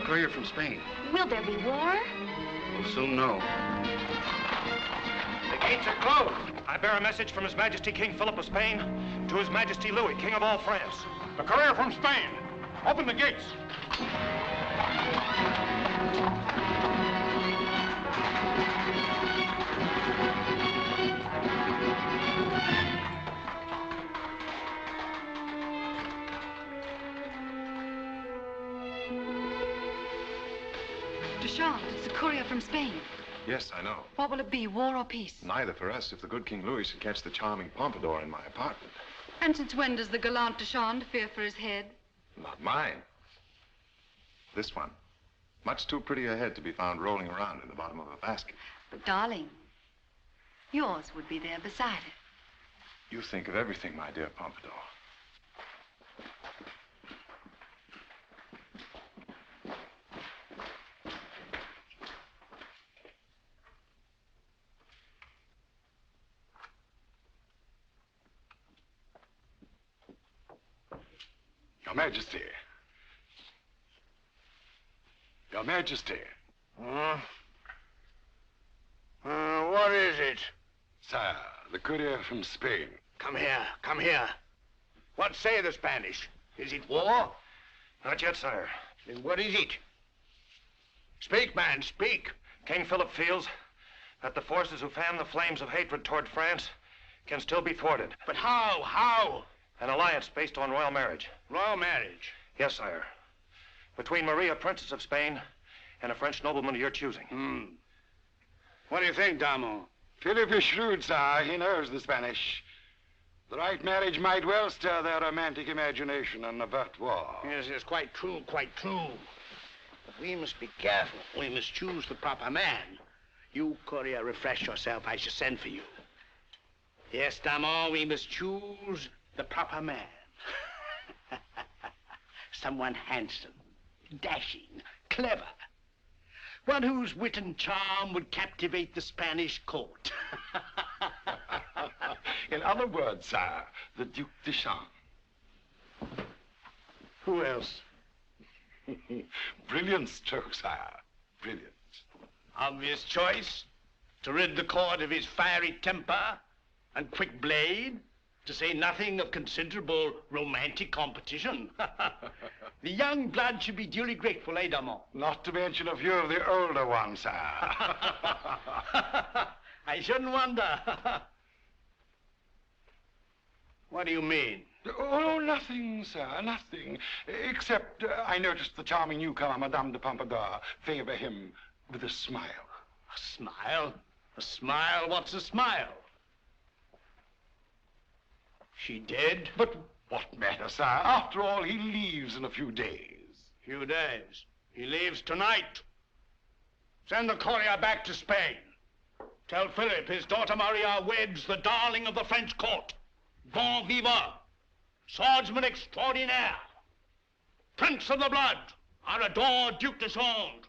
Courier from Spain. Will there be war? We'll soon know. The gates are closed. I bear a message from His Majesty King Philip of Spain to His Majesty Louis, King of all France. The courier from Spain. Open the gates. Joan, it's the courier from Spain. Yes, I know. What will it be, war or peace? Neither for us if the good King Louis should catch the charming Pompadour in my apartment. And since when does the gallant Deschamps fear for his head? Not mine. This one. Much too pretty a head to be found rolling around in the bottom of a basket. But, darling, yours would be there beside it. You think of everything, my dear Pompadour. Your Majesty. Your Majesty. What is it? Sire, the courier from Spain. Come here, come here. What say the Spanish? Is it war? Not yet, sire. Then what is it? Speak, man, speak. King Philip feels that the forces who fan the flames of hatred toward France can still be thwarted. But how? How? An alliance based on royal marriage. Royal marriage? Yes, sire. Between Maria, Princess of Spain, and a French nobleman of your choosing. What do you think, Damo? Philip is shrewd, sire. He knows the Spanish. The right marriage might well stir their romantic imagination and avert war. Yes, yes, quite true, quite true. But we must be careful. We must choose the proper man. You, courier, refresh yourself. I shall send for you. Yes, Damo, we must choose the proper man. Someone handsome, dashing, clever. One whose wit and charm would captivate the Spanish court. In other words, sire, the Duc de Champs. Who else? Brilliant stroke, sire. Brilliant. Obvious choice. To rid the court of his fiery temper and quick blade. To say nothing of considerable romantic competition. The young blood should be duly grateful, eh, Damon? Not to mention a few of the older ones, sire. I shouldn't wonder. What do you mean? Oh, nothing, sir, nothing. Except I noticed the charming newcomer, Madame de Pompadour, favor him with a smile. A smile? A smile? What's a smile? She dead? But what matter, sir? After all, he leaves in a few days. Few days? He leaves tonight. Send the courier back to Spain. Tell Philip his daughter Maria weds the darling of the French court. Bon vivant. Swordsman extraordinaire. Prince of the blood. Our adored Duc de Champs.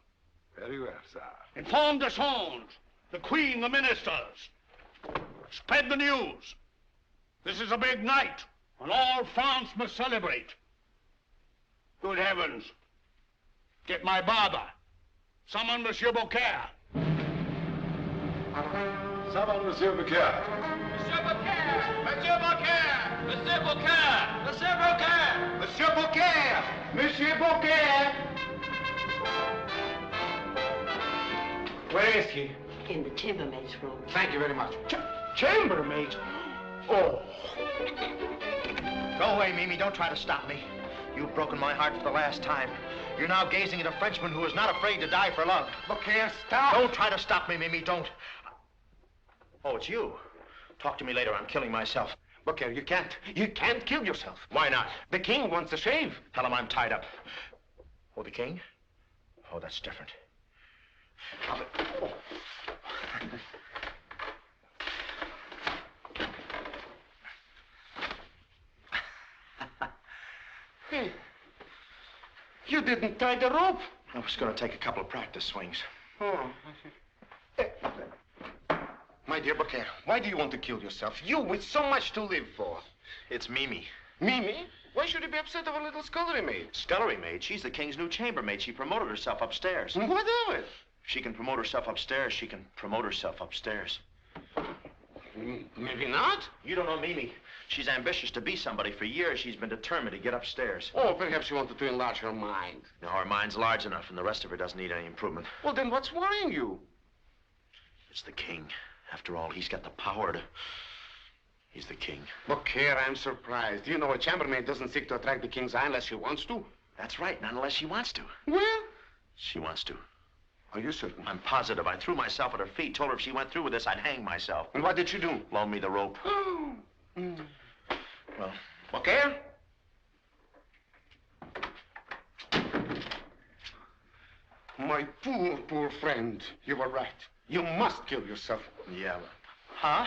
Very well, sir. Inform de Champs, the Queen, the ministers. Spread the news. This is a big night, and all France must celebrate. Good heavens. Get my barber. Summon Monsieur Beaucaire. Summon Monsieur Beaucaire. Monsieur Beaucaire! Monsieur Beaucaire! Monsieur Beaucaire! Monsieur Beaucaire! Monsieur Beaucaire! Monsieur Beaucaire! Where is he? In the chambermaid's room. Thank you very much. Chambermaid? Oh. Go away, Mimi. Don't try to stop me. You've broken my heart for the last time. You're now gazing at a Frenchman who is not afraid to die for love. Beaucaire, stop. Don't try to stop me, Mimi. Don't. Oh, it's you. Talk to me later. I'm killing myself. Beaucaire, you can't. You can't kill yourself. Why not? The king wants to shave. Tell him I'm tied up. Oh, the king? Oh, that's different. Oh. Hey, you didn't tie the rope. I was going to take a couple of practice swings. Oh. My dear Beaucaire, why do you want to kill yourself? You with so much to live for. It's Mimi. Mimi? Why should you be upset over a little scullery maid? Scullery maid? She's the king's new chambermaid. She promoted herself upstairs. What of it? She can promote herself upstairs. She can promote herself upstairs. Maybe not. You don't know Mimi. She's ambitious to be somebody. For years, she's been determined to get upstairs. Oh, perhaps she wanted to enlarge her mind. No, her mind's large enough, and the rest of her doesn't need any improvement. Well, then what's worrying you? It's the king. After all, he's got the power to... He's the king. Beaucaire, I'm surprised. You know, a chambermaid doesn't seek to attract the king's eye unless she wants to. That's right, not unless she wants to. Well? She wants to. Are you certain? I'm positive. I threw myself at her feet, told her if she went through with this, I'd hang myself. And what did she do? Loan me the rope. Oh. Well, Beaucaire? My poor, poor friend. You were right. You must kill yourself. yeah. Huh?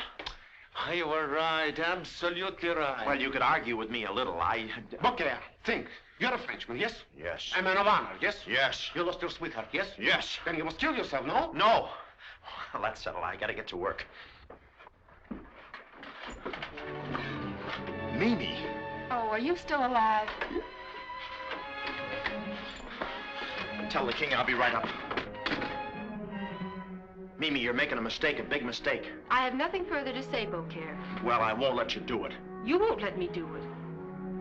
You were right. Absolutely right. Well, you could argue with me a little. Beaucaire, think. You're a Frenchman, yes? Yes. A man of honor, yes? Yes. You lost your sweetheart, yes? Yes. Then you must kill yourself, no? No. Well, that's settled. I gotta get to work. Mimi. Oh, are you still alive? Tell the king I'll be right up. Mimi, you're making a mistake, a big mistake. I have nothing further to say, Beaucaire. Well, I won't let you do it. You won't let me do it.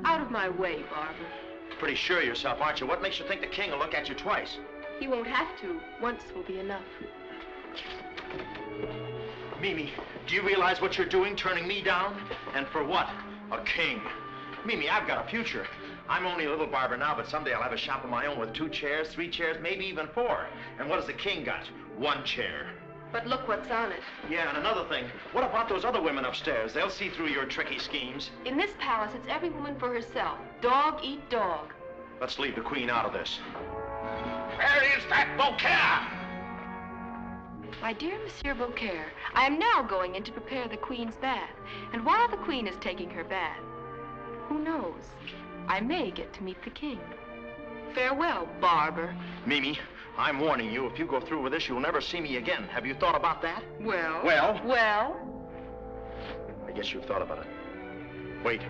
Out of my way, Barber. Pretty sure of yourself, aren't you? What makes you think the king will look at you twice? He won't have to. Once will be enough. Mimi, do you realize what you're doing, turning me down? And for what? A king. Mimi, I've got a future. I'm only a little barber now, but someday I'll have a shop of my own with 2 chairs, 3 chairs, maybe even 4. And what has the king got? 1 chair. But look what's on it. Yeah, and another thing. What about those other women upstairs? They'll see through your tricky schemes. In this palace, it's every woman for herself. Dog eat dog. Let's leave the queen out of this. Where is that Beaucaire? My dear Monsieur Beaucaire, I am now going in to prepare the Queen's bath. And while the Queen is taking her bath, who knows? I may get to meet the King. Farewell, Barber. Mimi, I'm warning you, if you go through with this, you'll never see me again. Have you thought about that? Well? Well? Well? I guess you've thought about it. Wait.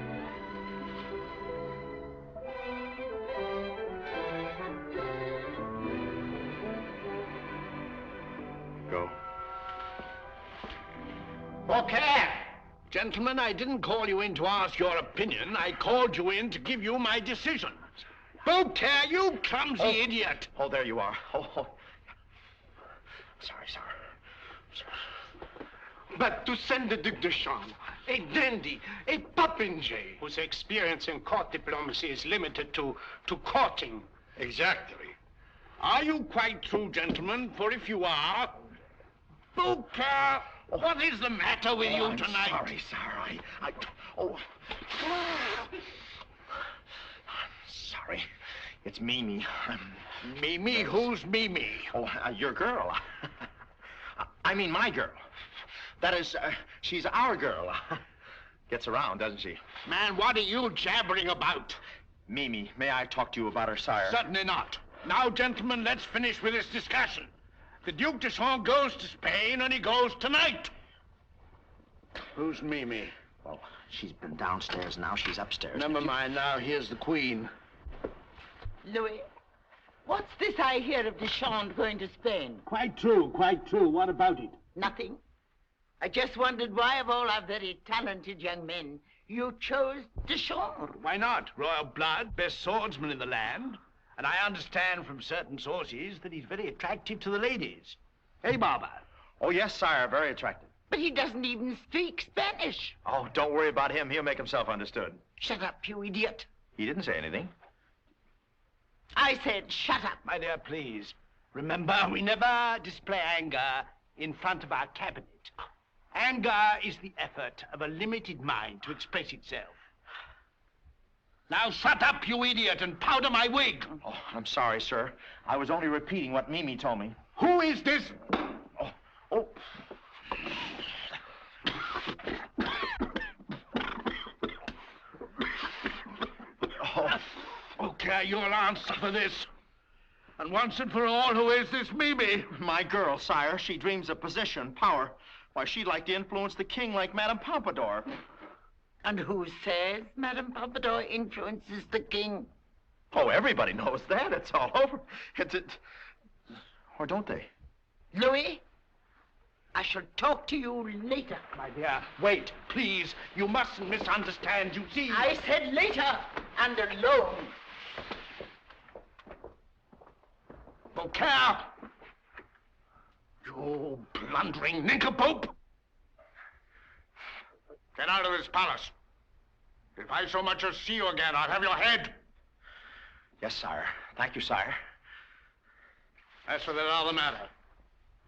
Go. Beaucaire! Gentlemen, I didn't call you in to ask your opinion. I called you in to give you my decision. Beaucaire, you clumsy idiot! Oh, there you are. Oh. Sorry. But to send the Duc de Chambre, a dandy, a popinjay, Whose experience in court diplomacy is limited to courting. Exactly. Are you quite true, gentlemen? For if you are... Beaucaire, what is the matter with you tonight? Sorry. I'm sorry. It's Mimi. Mimi? Who's Mimi? Oh, your girl. I mean my girl. That is, she's our girl. Gets around, doesn't she? Man, what are you jabbering about? Mimi, may I talk to you about her, sire? Certainly not. Now, gentlemen, let's finish with this discussion. The Duc de Chambre goes to Spain, and he goes tonight. Who's Mimi? Well, she's been downstairs now. She's upstairs. Never mind now. Here's the Queen. Louis, what's this I hear of Deschamps going to Spain? Quite true. What about it? Nothing. I just wondered why, of all our very talented young men, you chose Deschamps. Why not? Royal blood, best swordsman in the land. And I understand from certain sources that he's very attractive to the ladies. Hey, Barber? Oh, yes, sire, very attractive. But he doesn't even speak Spanish. Oh, don't worry about him. He'll make himself understood. Shut up, you idiot. He didn't say anything. I said shut up. My dear, please. Remember, we never display anger in front of our cabinet. Anger is the effort of a limited mind to express itself. Now shut up, you idiot, and powder my wig. Oh, I'm sorry, sir. I was only repeating what Mimi told me. Who is this? Oh. Okay, you'll answer for this. And once and for all, who is this Mimi? My girl, sire. She dreams of position, power. Why, she'd like to influence the king like Madame Pompadour. And who says Madame Pompadour influences the king? Oh, everybody knows that. It's all over. Or don't they? Louis, I shall talk to you later. My dear, wait, please. You mustn't misunderstand, you see. I said later, and alone. Beaucaire! You blundering nincompoop! Get out of this palace. If I so much as see you again, I'll have your head. Yes, sire. Thank you, sire. As for that other matter,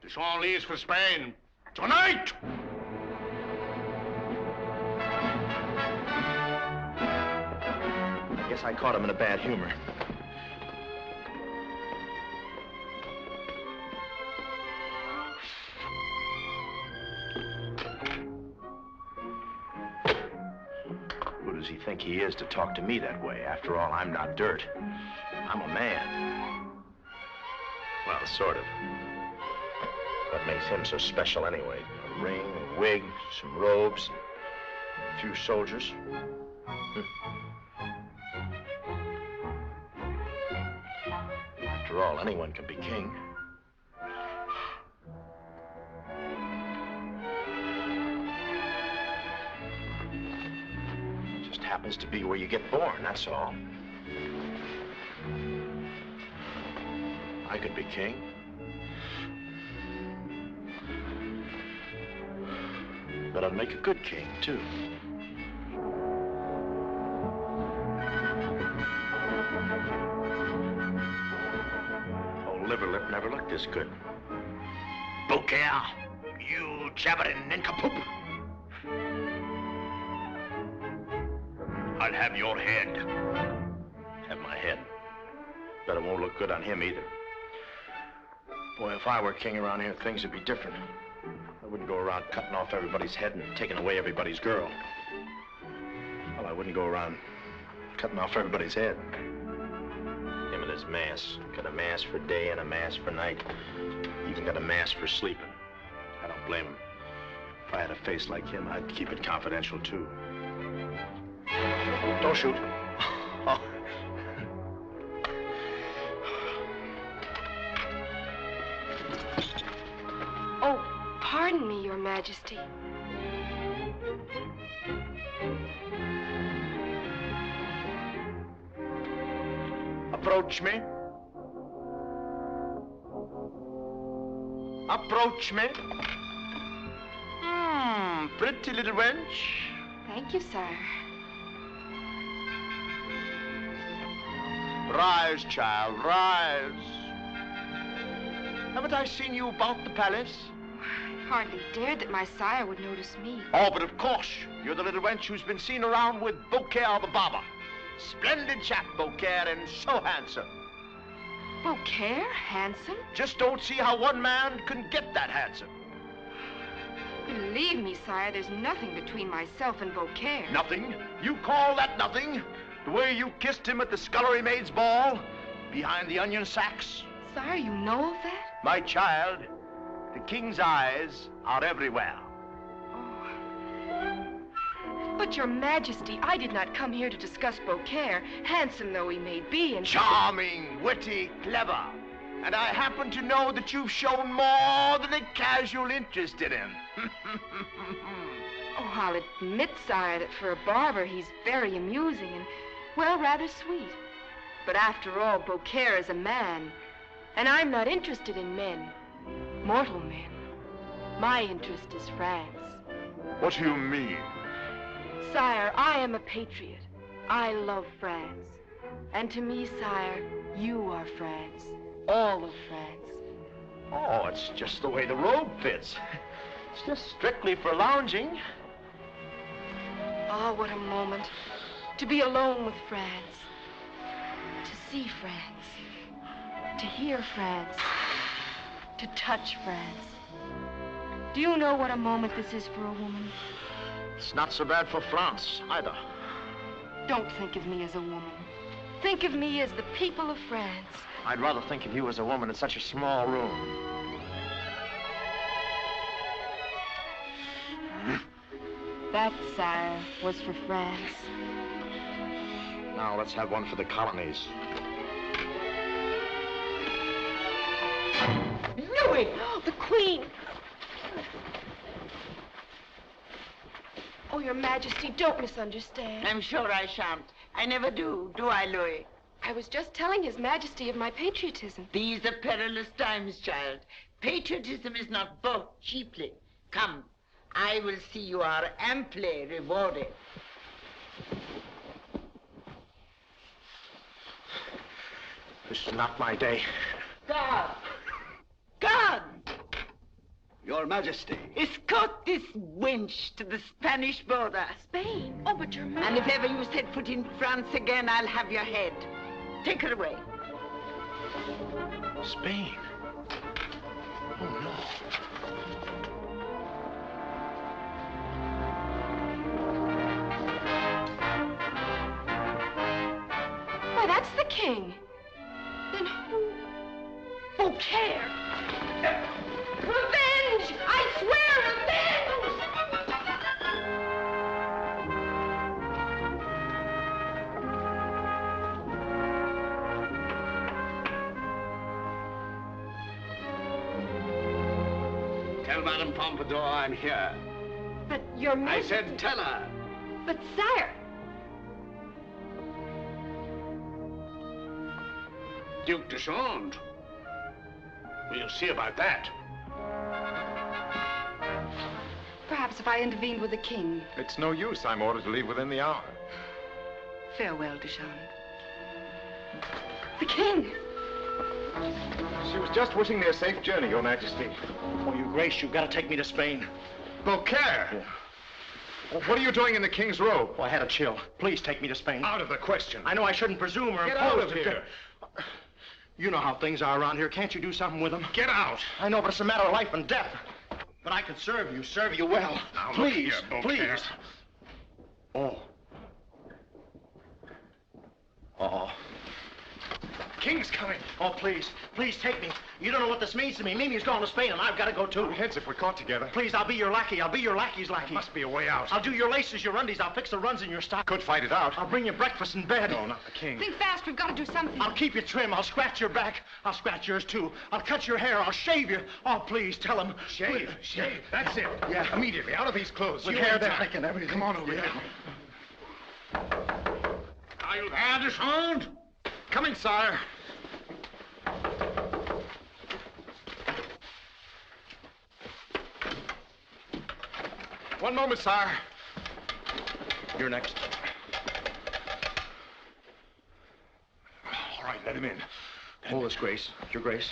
Deschamps leaves for Spain tonight! I guess I caught him in a bad humor. Who does he think he is to talk to me that way? After all, I'm not dirt. I'm a man. Well, sort of. What makes him so special anyway? A ring, a wig, some robes, a few soldiers. After all, anyone can be king. Just happens to be where you get born, that's all. I could be king. But I'd make a good king, too. Old liver lip never looked this good. Beaucaire, you jabbering nincompoop. I'll have your head. Have my head. Bet it won't look good on him either. Boy, if I were king around here, things would be different. I wouldn't go around cutting off everybody's head and taking away everybody's girl. Well, I wouldn't go around cutting off everybody's head. Him and his mass. Got a mass for day and a mass for night. Even got a mass for sleeping. I don't blame him. If I had a face like him, I'd keep it confidential, too. Don't shoot. Oh. Oh, pardon me, Your Majesty. Approach me. Approach me. Pretty little wench. Thank you, sire. Rise, child, rise. Haven't I seen you about the palace? I hardly dared that my sire would notice me. Oh, but of course. You're the little wench who's been seen around with Beaucaire the barber. Splendid chap, Beaucaire, and so handsome. Beaucaire? Handsome? Just don't see how one man can get that handsome. Believe me, sire, there's nothing between myself and Beaucaire. Nothing? You call that nothing? The way you kissed him at the scullery maid's ball? Behind the onion sacks? Sire, you know of that? My child, the king's eyes are everywhere. Oh. But, Your Majesty, I did not come here to discuss Beaucaire, handsome though he may be, and... Charming, witty, clever. And I happen to know that you've shown more than a casual interest in him. Oh, I'll admit, sire, that for a barber, he's very amusing and, well, rather sweet. But after all, Beaucaire is a man, and I'm not interested in men, mortal men. My interest is France. What do you mean? Sire, I am a patriot. I love France. And to me, sire, you are France. All of France. Oh, it's just the way the robe fits. It's just strictly for lounging. Oh, what a moment. To be alone with France. To see France. To hear France. To touch France. Do you know what a moment this is for a woman? It's not so bad for France, either. Don't think of me as a woman. Think of me as the people of France. I'd rather think of you as a woman in such a small room. That, sire, was for France. Now let's have one for the colonies. Louis! The Queen! Oh, Your Majesty, don't misunderstand. I'm sure I shan't. I never do I, Louis? I was just telling His Majesty of my patriotism. These are perilous times, child. Patriotism is not bought cheaply. Come, I will see you are amply rewarded. This is not my day. God! God! Your Majesty. Escort this wench to the Spanish border. Spain? Oh, but Your And Majesty... if ever you set foot in France again, I'll have your head. Take her away. Spain? Oh, no. Why, that's the king. Then who? Beaucaire. Revenge! I swear, revenge! Tell Madame Pompadour I'm here. But Your I Majesty... said tell her. But, sire... Duke de Joan. We'll see about that. Perhaps if I intervened with the king. It's no use. I'm ordered to leave within the hour. Farewell, Joan. The king! She was just wishing me a safe journey, Your Majesty. Oh, Your Grace, you've got to take me to Spain. Beaucaire! Yeah. What are you doing in the king's robe? Oh, I had a chill. Please take me to Spain. Out of the question. I know I shouldn't presume or Get impose. out of here. You know how things are around here. Can't you do something with them? Get out. I know, but it's a matter of life and death. But I can serve you well. Now, look please, here, Beaucaire. please. Oh. Oh. King's coming. Oh, please, please take me. You don't know what this means to me. Mimi's going to Spain, and I've got to go too. Our heads if we're caught together. Please, I'll be your lackey. I'll be your lackey's lackey. There must be a way out. I'll do your laces, your undies. I'll fix the runs in your stock. Could fight it out. I'll bring you breakfast in bed. No, not the king. Think fast, we've got to do something. I'll keep you trim. I'll scratch your back. I'll scratch yours, too. I'll cut your hair. I'll shave you. Oh, please, tell him. Shave, shave. That's it. Yeah. Immediately, out of these clothes. With You hair and that I. thick and everything. Come on over here. Are you there, de Joan? Coming, sire. One moment, sire. You're next. All right, let him in. Hold this, Grace. Your Grace.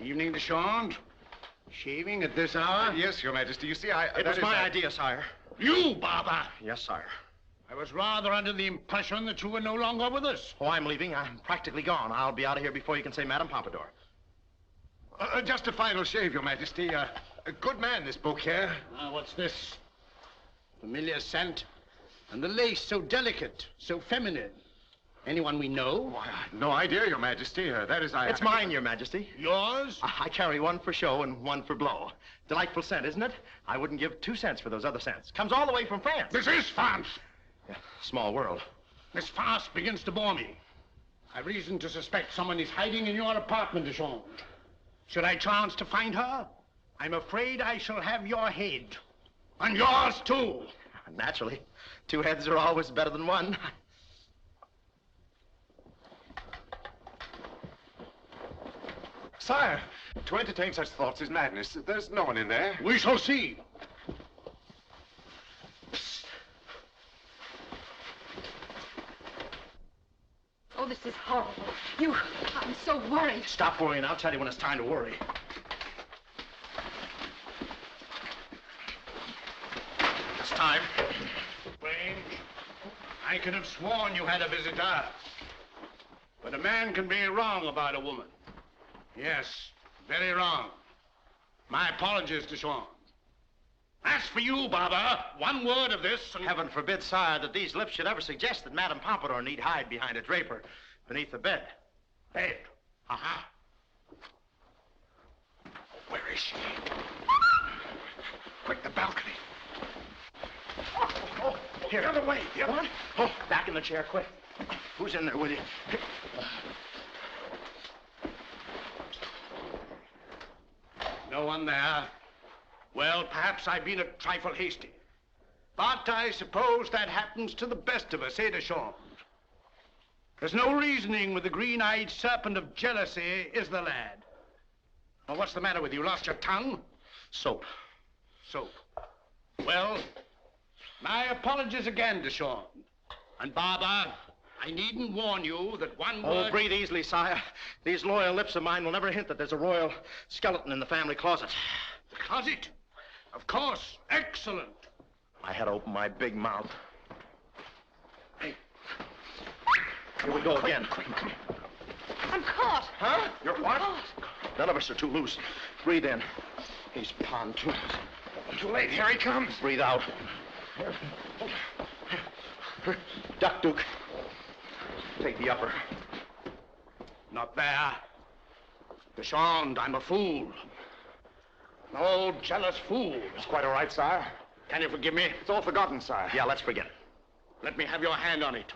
Evening, de Joan. Shaving at this hour? Yes, Your Majesty. You see, It was my idea, sire. You, barber! Yes, sire. I was rather under the impression that you were no longer with us. Oh, I'm leaving. I'm practically gone. I'll be out of here before you can say Madame Pompadour. Just a final shave, Your Majesty. A good man, this Beaucaire. What's this? Familiar scent. And the lace so delicate, so feminine. Anyone we know? Why, I've no idea, Your Majesty. That is, It's mine, Your Majesty. Yours? I carry one for show and one for blow. Delightful scent, isn't it? I wouldn't give 2 cents for those other scents. Comes all the way from France. This is France. Yeah, small world. This farce begins to bore me. I've reason to suspect someone is hiding in your apartment, Joan. Should I chance to find her, I'm afraid I shall have your head. And yours, too. Naturally. 2 heads are always better than one. Sire, to entertain such thoughts is madness. There's no one in there. We shall see. Oh, this is horrible. I'm so worried. Stop worrying. I'll tell you when it's time to worry. It's time. Strange. I could have sworn you had a visitor. But a man can be wrong about a woman. Yes, very wrong. My apologies to Joan. As for you, barber, one word of this and... Heaven forbid, sire, that these lips should ever suggest that Madame Pompadour need hide behind a draper beneath the bed. Bed. Uh-huh. Where is she? Quick, the balcony. Oh, here. The other way. The other What? Oh, back in the chair, quick. Who's in there with you? No one there. Well, perhaps I've been a trifle hasty. But I suppose that happens to the best of us, eh, Deschamps? There's no reasoning with the green-eyed serpent of jealousy, is there, lad? Well, what's the matter with you? Lost your tongue? Soap. Soap. Well, my apologies again, Deschamps. And, barber, I needn't warn you that one word... Oh, breathe easily, sire. These loyal lips of mine will never hint that there's a royal skeleton in the family closet. The closet? Of course. Excellent. I had to open my big mouth. Hey. Here we go again. I'm caught. Huh? You're what? Caught. None of us are too loose. Breathe in. These pontoons. Too late. Here he comes. Breathe out. Duck, Duke. Take the upper. Not there. Deschamps, I'm a fool. An old jealous fool. It's quite all right, sire. Can you forgive me? It's all forgotten, sire. Yeah, let's forget it. Let me have your hand on it.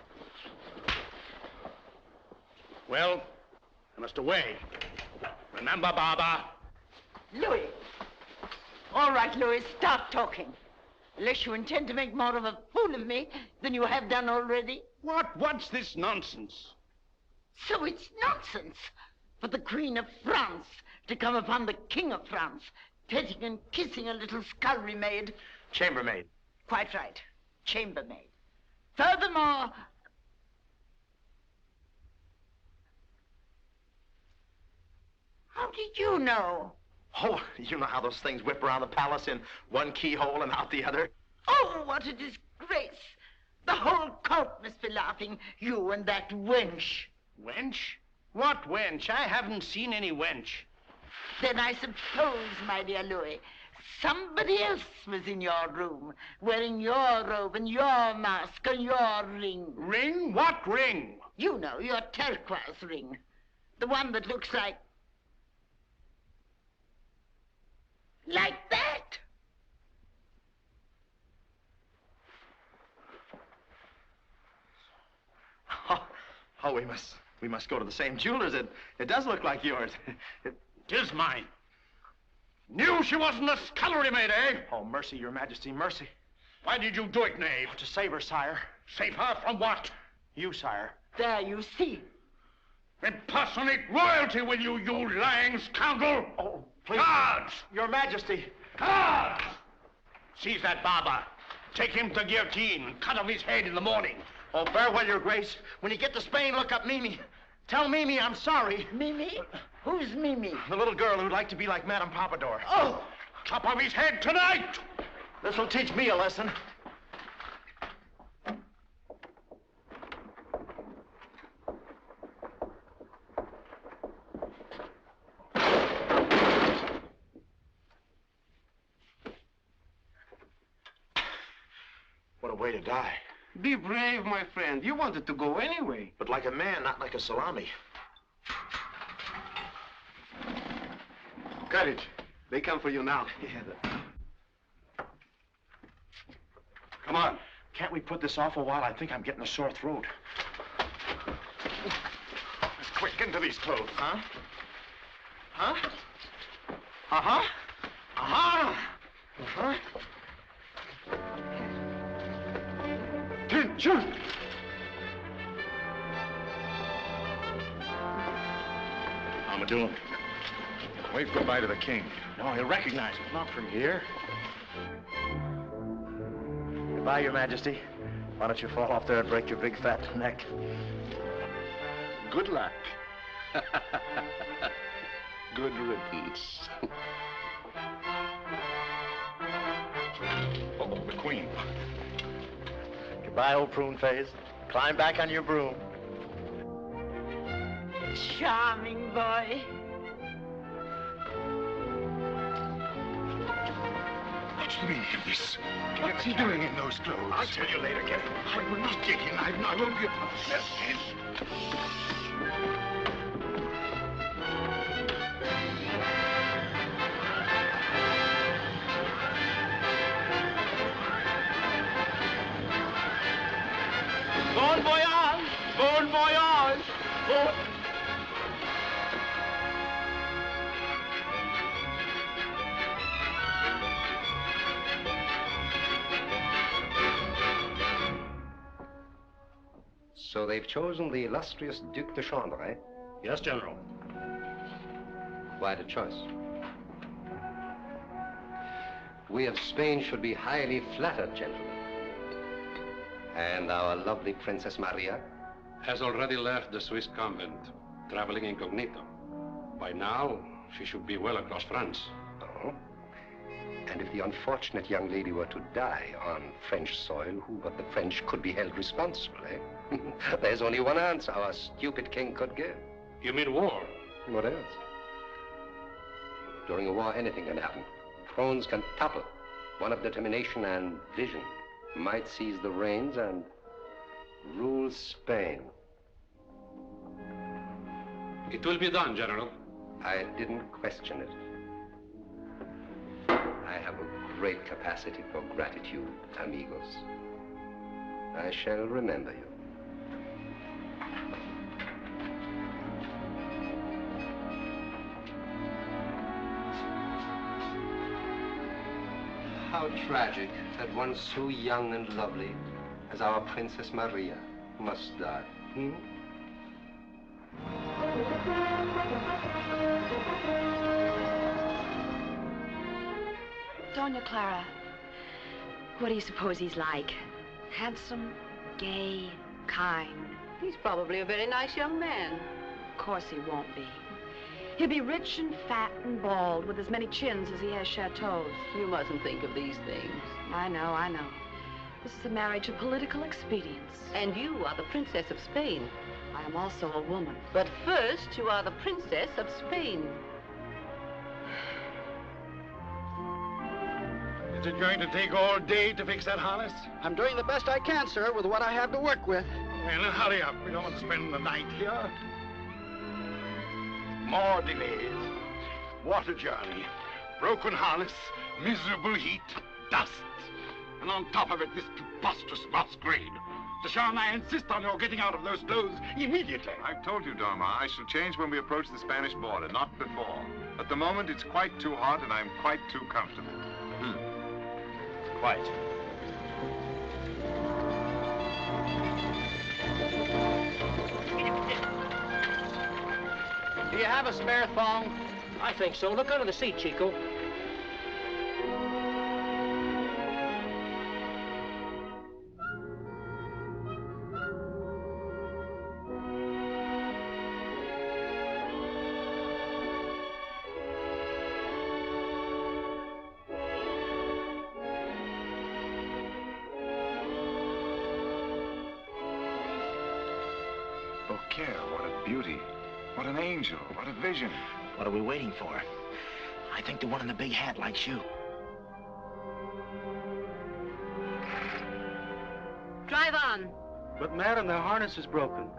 Well, I must away. Remember, barber. Louis. All right, Louis, start talking. Unless you intend to make more of a fool of me than you have done already. What's this nonsense? So it's nonsense for the Queen of France to come upon the King of France, petting and kissing a little scullery maid. Chambermaid. Quite right. Chambermaid. Furthermore... How did you know? Oh, you know how those things whip around the palace in one keyhole and out the other? Oh, what a disgrace. The whole court must be laughing, you and that wench. Wench? What wench? I haven't seen any wench. Then I suppose, my dear Louis, somebody else was in your room, wearing your robe and your mask and your ring. Ring? What ring? You know, your turquoise ring. The one that looks like that. Oh, we must go to the same jeweler's. It does look like yours. Tis mine. Knew she wasn't a scullery maid, eh? Oh, mercy, Your Majesty, mercy. Why did you do it, knave? To save her, sire. Save her from what? You, sire. There, you see. Impersonate royalty, will you, you lying scoundrel? Oh, please. Guards! Your Majesty. Guards! Seize that barber. Take him to guillotine and cut off his head in the morning. Oh, farewell, Your Grace. When you get to Spain, look up Mimi. Tell Mimi I'm sorry. Mimi? Who's Mimi? The little girl who'd like to be like Madame Pompadour. Oh! Chop off his head tonight! This'll teach me a lesson. What a way to die. Be brave, my friend. You wanted to go anyway. But like a man, not like a salami. Courage. They come for you now. Come on. Can't we put this off a while? I think I'm getting a sore throat. Quick, into these clothes. Huh? Huh? Uh-huh. Uh-huh. Uh-huh. Attention! How am I doing? Wave goodbye to the king. No, he'll recognize me. Not from here. Goodbye, Your Majesty. Why don't you fall off there and break your big fat neck? Good luck. Good riddance. Oh, the queen. Goodbye, old prune face. Climb back on your broom. Charming boy. What's the meaning of this? What's he doing in those clothes? I'll tell you later, get it. I will not get in. I won't be a part of that. Bon voyage! Bon voyage! Bon... So they've chosen the illustrious Duc de Chambre, eh? Yes, General. Quite a choice. We of Spain should be highly flattered, gentlemen. And our lovely Princess Maria? Has already left the Swiss convent, traveling incognito. By now, she should be well across France. Oh? And if the unfortunate young lady were to die on French soil, who but the French could be held responsible, eh? There's only one answer our stupid king could give. You mean war? What else? During a war, anything can happen. Thrones can topple. One of determination and vision might seize the reins and rule Spain. It will be done, General. I didn't question it. I have a great capacity for gratitude, amigos. I shall remember you. How tragic that one so young and lovely as our Princess Maria must die. Dona Clara, what do you suppose he's like? Handsome, gay, kind. He's probably a very nice young man. Of course he won't be. He'll be rich and fat and bald with as many chins as he has chateaus. You mustn't think of these things. I know, I know. This is a marriage of political expedience. And you are the Princess of Spain. I am also a woman. But first, you are the Princess of Spain. Is it going to take all day to fix that harness? I'm doing the best I can, sir, with what I have to work with. Well, hurry up. We don't want to spend the night here. More delays. What a journey. Broken harness, miserable heat, dust. And on top of it, this preposterous masquerade. Joan, I insist on your getting out of those clothes immediately. I've told you, Dorma, I shall change when we approach the Spanish border, not before. At the moment, it's quite too hot, and I'm quite too comfortable. Quite. Do you have a spare thong? I think so. Look under the seat, Chico. Beaucaire, what a beauty. What an angel. What a vision. What are we waiting for? I think the one in the big hat likes you. Try Drive on. But, madam, their harness is broken.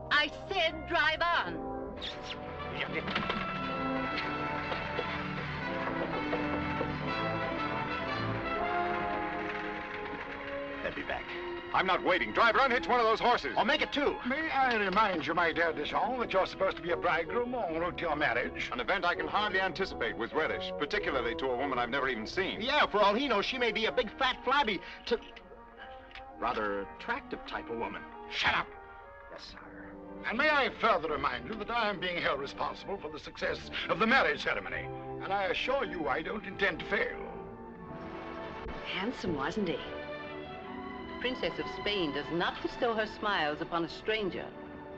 I said drive on. They'll be back. I'm not waiting. Driver, unhitch one of those horses. I'll make it two. May I remind you, my dear Deschamps, that you're supposed to be a bridegroom en route to your marriage? An event I can hardly anticipate with relish, particularly to a woman I've never even seen. Yeah, for all he knows, she may be a big, fat, flabby, rather attractive type of woman. Shut up. Yes, sir. And may I further remind you that I am being held responsible for the success of the marriage ceremony. And I assure you I don't intend to fail. Handsome, wasn't he? The Princess of Spain does not bestow her smiles upon a stranger.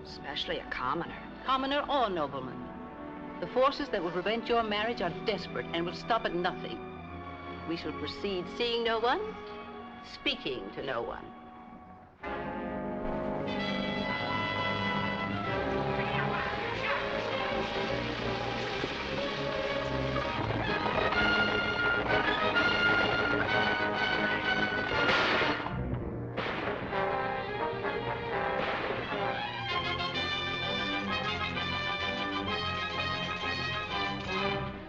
Especially a commoner. Commoner or nobleman. The forces that will prevent your marriage are desperate and will stop at nothing. We shall proceed seeing no one, speaking to no one.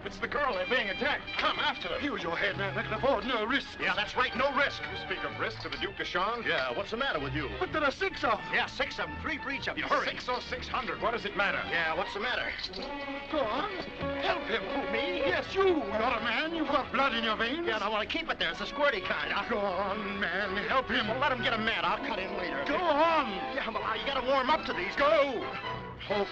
It's the girl. They're being attacked. Come after them. Use your head, man. They can afford no risk. Yeah, that's right, no risk. You speak of risk to the Duke de Chaulnes? Yeah, what's the matter with you? But there are 6 of them. Yeah, 6 of them, 3 for each of you. Hurry. 6 or 600, what does it matter? Yeah, what's the matter? Go on. Help him. Who, me? Yes, you. You're a man. You've got blood in your veins. Yeah, and I want to keep it there. It's the squirty kind. Go on, man. Help him. Well, let him get him mad. I'll cut in later. Go on. Yeah, well, you got to warm up to these. Go. Okay.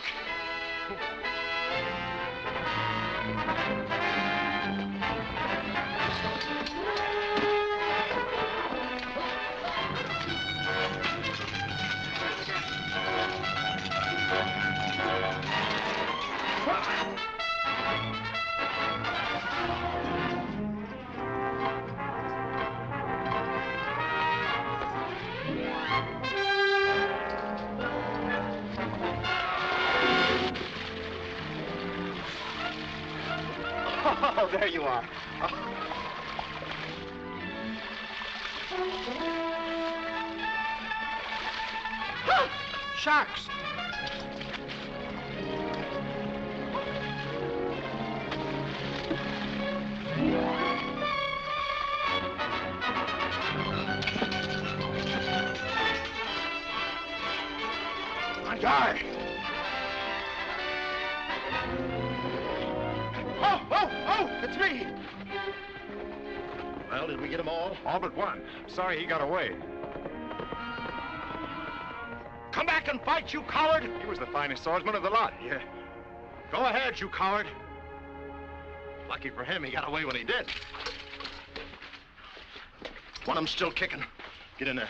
Oh, there you are. Sharks. My guy. Oh, it's me. Well, did we get them all? All but one. Sorry he got away. Come back and fight, you coward. He was the finest swordsman of the lot. Yeah. Go ahead, you coward. Lucky for him, he got away when he did. One of them's still kicking. Get in there.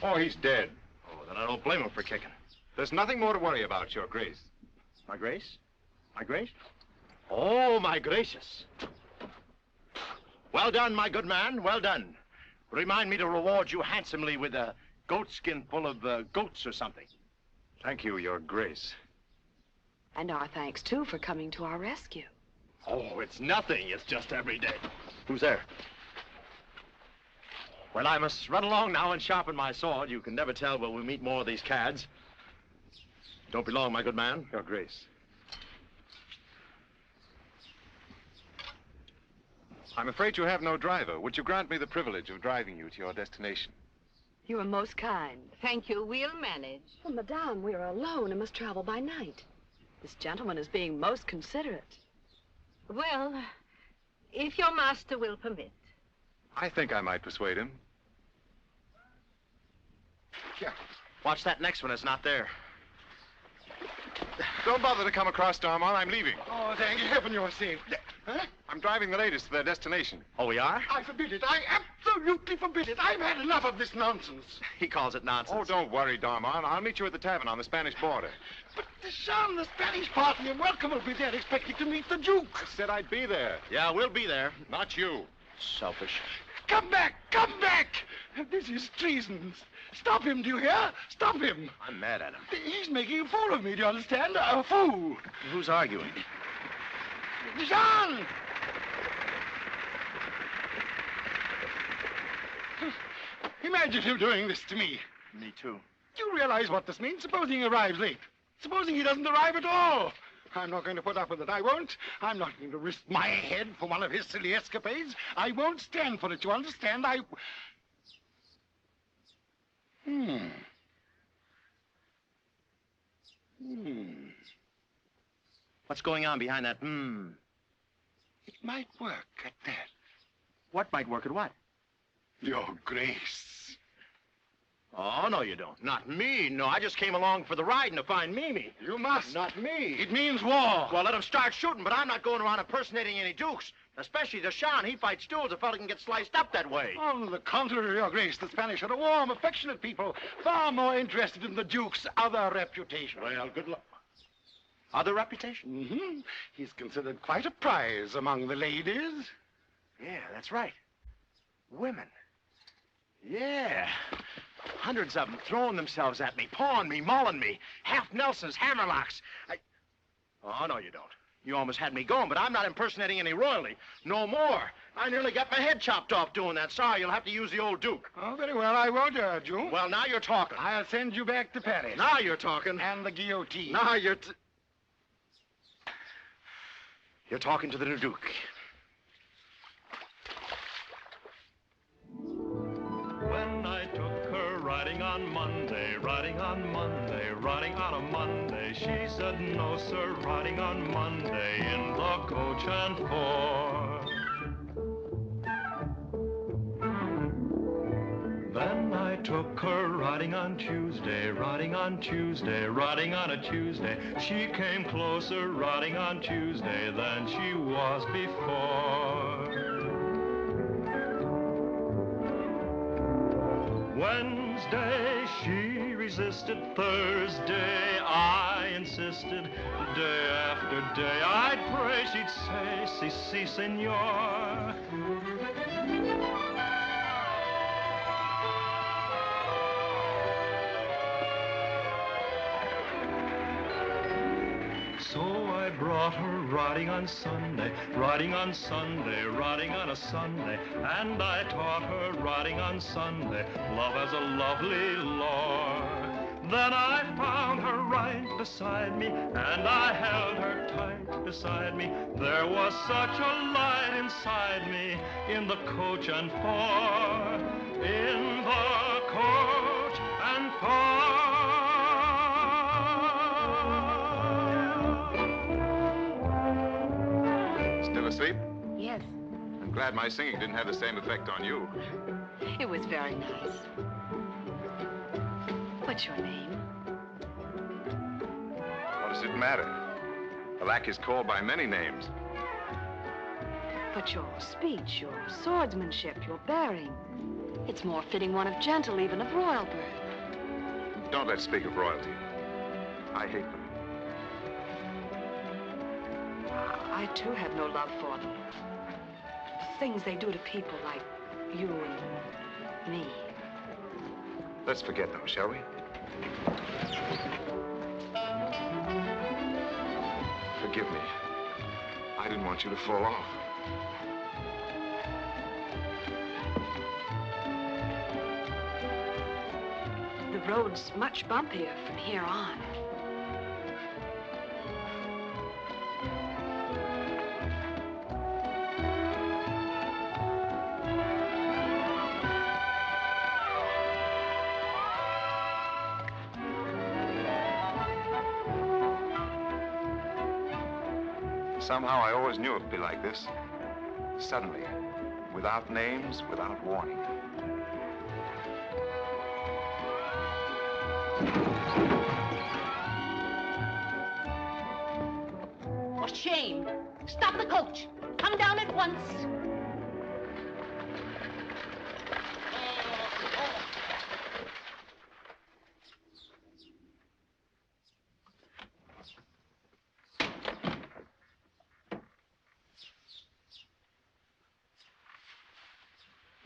Oh, he's dead. Oh, then I don't blame him for kicking. There's nothing more to worry about, Your Grace. My grace? My grace? Oh, my gracious. Well done, my good man, well done. Remind me to reward you handsomely with a goat skin full of goats or something. Thank you, Your Grace. And our thanks, too, for coming to our rescue. Oh, it's nothing. It's just every day. Who's there? Well, I must run along now and sharpen my sword. You can never tell when we meet more of these cads. Don't be long, my good man. Your Grace. I'm afraid you have no driver. Would you grant me the privilege of driving you to your destination? You are most kind. Thank you, we'll manage. Well, madame, we are alone and must travel by night. This gentleman is being most considerate. Well, if your master will permit. I think I might persuade him. Yeah. Watch that next one. It's not there. Don't bother to come across, Darmon. I'm leaving. Oh, thank heaven you're safe. Huh? I'm driving the ladies to their destination. Oh, we are? I forbid it. I absolutely forbid it. I've had enough of this nonsense. He calls it nonsense. Oh, don't worry, Darmon. I'll meet you at the tavern on the Spanish border. But, Jean, the Spanish party and welcome will be there expecting to meet the Duke. I said I'd be there. Yeah, we'll be there. Not you. Selfish. Come back! Come back! This is treason. Stop him, do you hear? Stop him. I'm mad at him. He's making a fool of me, do you understand? A fool. Who's arguing? Jean! Imagine him doing this to me. Me too. Do you realize what this means? Supposing he arrives late. Supposing he doesn't arrive at all. I'm not going to put up with it. I won't. I'm not going to risk my head for one of his silly escapades. I won't stand for it. You understand? What's going on behind that It might work at that. What might work at what? Your Grace. Oh, no, you don't. Not me. No, I just came along for the ride and to find Mimi. You must. Not me. It means war. Well, let him start shooting, but I'm not going around impersonating any dukes. Especially the Sean. He fights duels. A fella can get sliced up that way. On the contrary, Your Grace, the Spanish are a warm, affectionate people, far more interested in the Duke's other reputation. Well, good luck. Other reputation? Mm-hmm. He's considered quite a prize among the ladies. Yeah, that's right. Women. Yeah. Hundreds of them throwing themselves at me, pawing me, mauling me. Half Nelsons, hammerlocks. Oh, no, you don't. You almost had me going, but I'm not impersonating any royalty. No more. I nearly got my head chopped off doing that. Sorry, you'll have to use the old Duke. Oh, very well. I won't urge you. Well, now you're talking. I'll send you back to Paris. Now you're talking. And the guillotine. Now you're talking to the new Duke. When I took her riding on Monday, riding on Monday, riding on a Monday, she said, no, sir, riding on Monday in the coach and four. Then I took her riding on Tuesday, riding on Tuesday, riding on a Tuesday. She came closer riding on Tuesday than she was before. Wednesday, she resisted. Thursday, I insisted. Day after day, I'd pray she'd say, si, senor. So I brought her riding on Sunday, riding on Sunday, riding on a Sunday, and I taught her riding on Sunday, love as a lovely lore. Then I found her right beside me, and I held her tight beside me. There was such a light inside me, in the coach and four, in the coach and four. Still asleep? Yes, I'm glad my singing didn't have the same effect on you. it was very nice. What's your name? What does it matter? The lack is called by many names. But your speech, your swordsmanship, your bearing. It's more fitting one of gentle, even of royal birth. Don't let's speak of royalty. I hate them. I, too, have no love for them. The things they do to people like you and me. Let's forget them, shall we? Forgive me. I didn't want you to fall off. The road's much bumpier from here on. Somehow I always knew it'd be like this. Suddenly, without names, without warning. For shame. Stop the coach. Come down at once.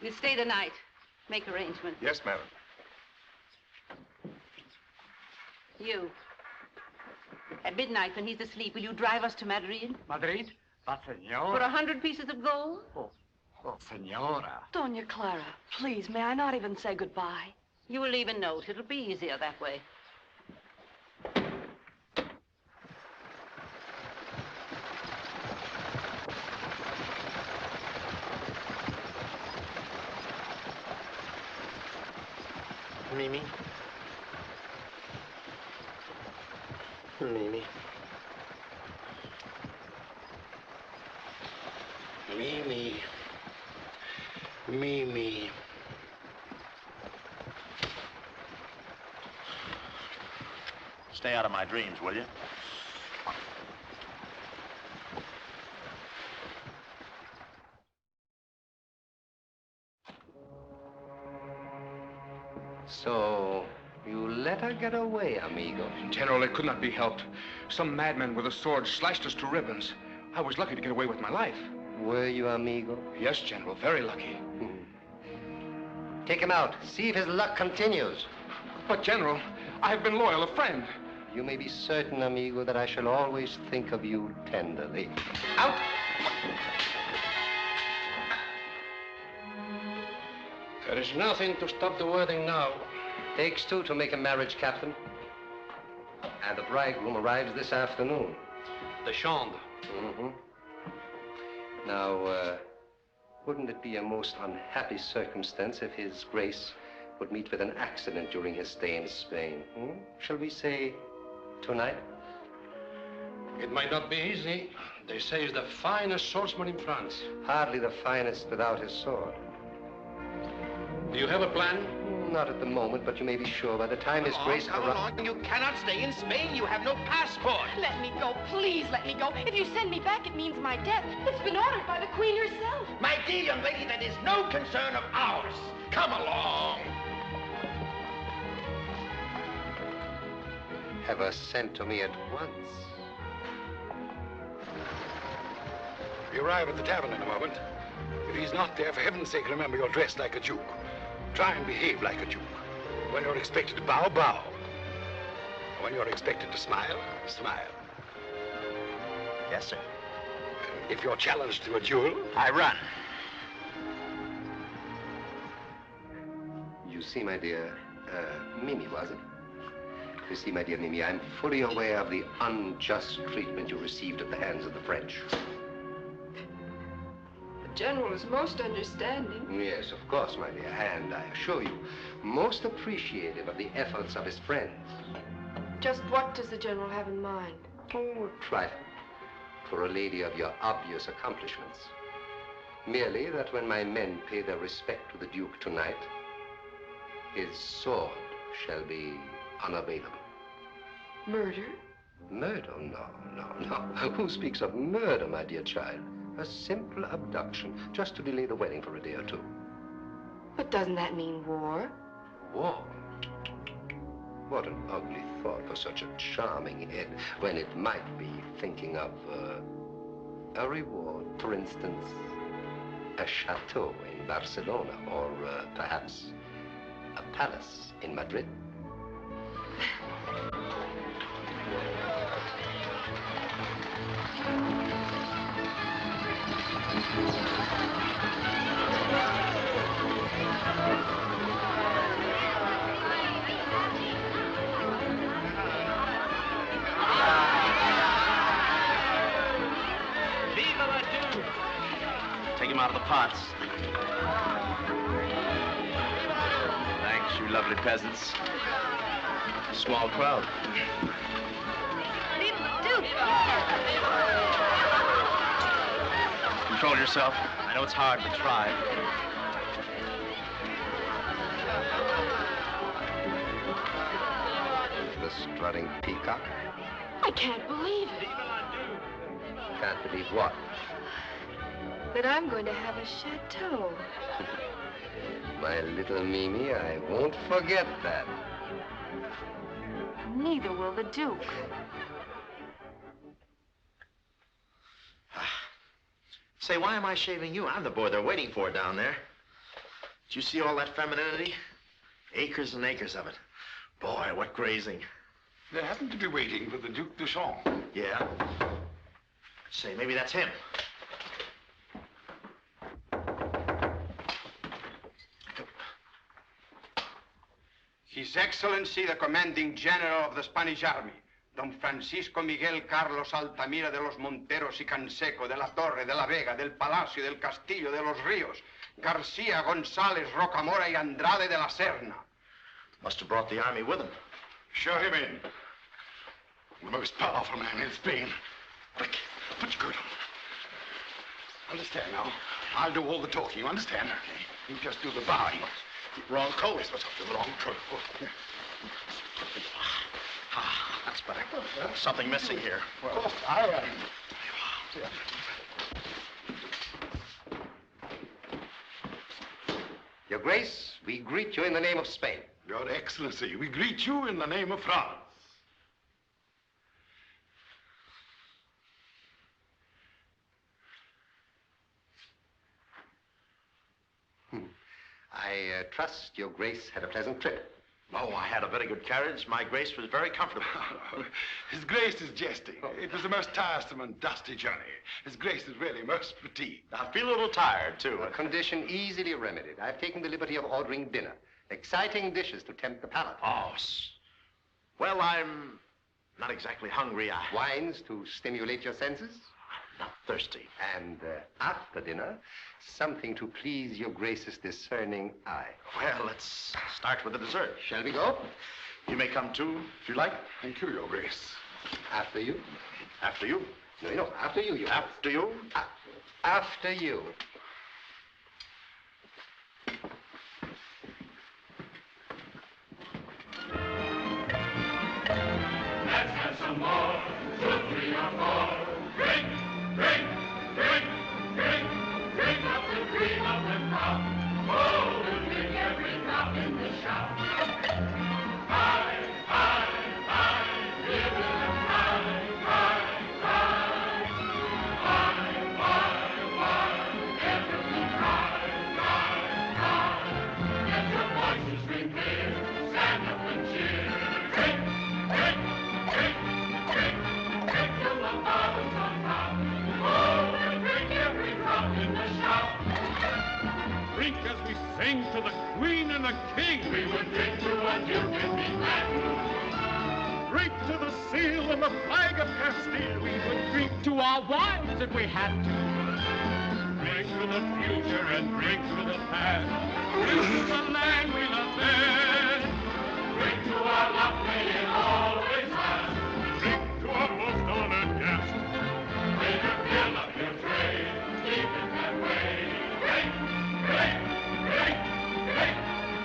We'll stay the night. Make arrangements. Yes, madam. You. At midnight, when he's asleep, will you drive us to Madrid? Madrid? But, For senora. 100 pieces of gold? Oh, senora. Doña Clara, please, may I not even say goodbye? You will leave a note. It'll be easier that way. Mimi. Mimi. Mimi. Mimi. Stay out of my dreams, will you? So, you let her get away, amigo. General, it could not be helped. Some madman with a sword sliced us to ribbons. I was lucky to get away with my life. Were you, amigo? Yes, General, very lucky. Take him out. See if his luck continues. But, General, I have been loyal, a friend. You may be certain, amigo, that I shall always think of you tenderly. Out! There is nothing to stop the wedding now. Takes two to make a marriage, Captain. And the bridegroom arrives this afternoon. The chambre. Mm-hmm. Now, wouldn't it be a most unhappy circumstance if His Grace would meet with an accident during his stay in Spain? Shall we say tonight? It might not be easy. They say he's the finest swordsman in France. Hardly the finest without his sword. Do you have a plan? Not at the moment, but you may be sure by the time His Grace arrives. You cannot stay in Spain. You have no passport. Let me go. Please let me go. If you send me back, it means my death. It's been ordered by the Queen herself. My dear young lady, that is no concern of ours. Come along. Have her sent to me at once. We arrive at the tavern in a moment. If he's not there, for heaven's sake, remember you're dressed like a duke. Try and behave like a duke. When you're expected to bow, bow. When you're expected to smile, smile. Yes, sir. If you're challenged to a duel, I run. You see, my dear, Mimi, was it? You see, my dear Mimi, I'm fully aware of the unjust treatment you received at the hands of the French. The General is most understanding. Yes, of course, my dear, and I assure you, most appreciative of the efforts of his friends. Just what does the General have in mind? Oh, a trifle. For a lady of your obvious accomplishments. Merely that when my men pay their respect to the Duke tonight, his sword shall be unavailable. Murder? Murder? No. Who speaks of murder, my dear child? A simple abduction, just to delay the wedding for a day or two. But doesn't that mean war? War? What an ugly thought for such a charming head, when it might be thinking of a reward. For instance, a chateau in Barcelona, or perhaps a palace in Madrid. Take him out of the pots. Thanks, you lovely peasants. Small crowd. Control yourself. I know it's hard, but try. The strutting peacock. I can't believe it. Can't believe what? That I'm going to have a chateau. My little Mimi, I won't forget that. Neither will the Duke. Say, why am I shaving you? I'm the boy they're waiting for down there. Did you see all that femininity? Acres and acres of it. Boy, what grazing. they happen to be waiting for the Duc de Champ. Yeah? Say, maybe that's him. His Excellency, the commanding general of the Spanish army, Don Francisco Miguel Carlos Altamira de los Monteros y Canseco, de la Torre, de la Vega, del Palacio, del Castillo, de los Ríos, García, González, Rocamora y Andrade de la Serna. Must have brought the army with him. Show him in. The most powerful man in Spain. Quick, put your coat on. Understand now? I'll do all the talking, you understand? You just do the bowing. Wrong coat. Yes, what's up to the wrong coat? Ah, that's better. Something missing here. Well, of course, Your Grace, we greet you in the name of Spain. Your Excellency, we greet you in the name of France. I trust your Grace had a pleasant trip. Oh, I had a very good carriage. My Grace was very comfortable. His Grace is jesting. It was a most tiresome and dusty journey. His Grace is really most fatigued. I feel a little tired, too. A condition easily remedied. I've taken the liberty of ordering dinner. Exciting dishes to tempt the palate. Oh, well, I'm not exactly hungry. Wines to stimulate your senses? Not thirsty. And after dinner, something to please your Grace's discerning eye. Well, let's start with the dessert. Shall we go? You may come too, if you like. Thank you, Your Grace. After you. After you. No, after you, Your Grace. After you. After you. Let's have some more. 2, 3 or 4. Drink, drink, drink, drink. Drink up the cream of the crop. Oh, we'll drink every drop in the shop. High, high, high. Give it a try, try, try. Why, everything try, try, try. Let your voices ring clear. Stand up and cheer. Drink, drink, drink, drink. Drink till the bottom's on top. Oh, we'll drink every drop in the shop. Drink as we sing to the Queen and the King. We would drink to a duke and be glad to. Drink to the seal and the flag of Castile. We would drink to our wives if we had to. Drink to the future and drink to the past. Drink to the land we love best. Drink to our luck, may it always last. Drink to our most honored guest. Waiter, fill up your tray. Keep it that way. Drink, drink, drink, drink.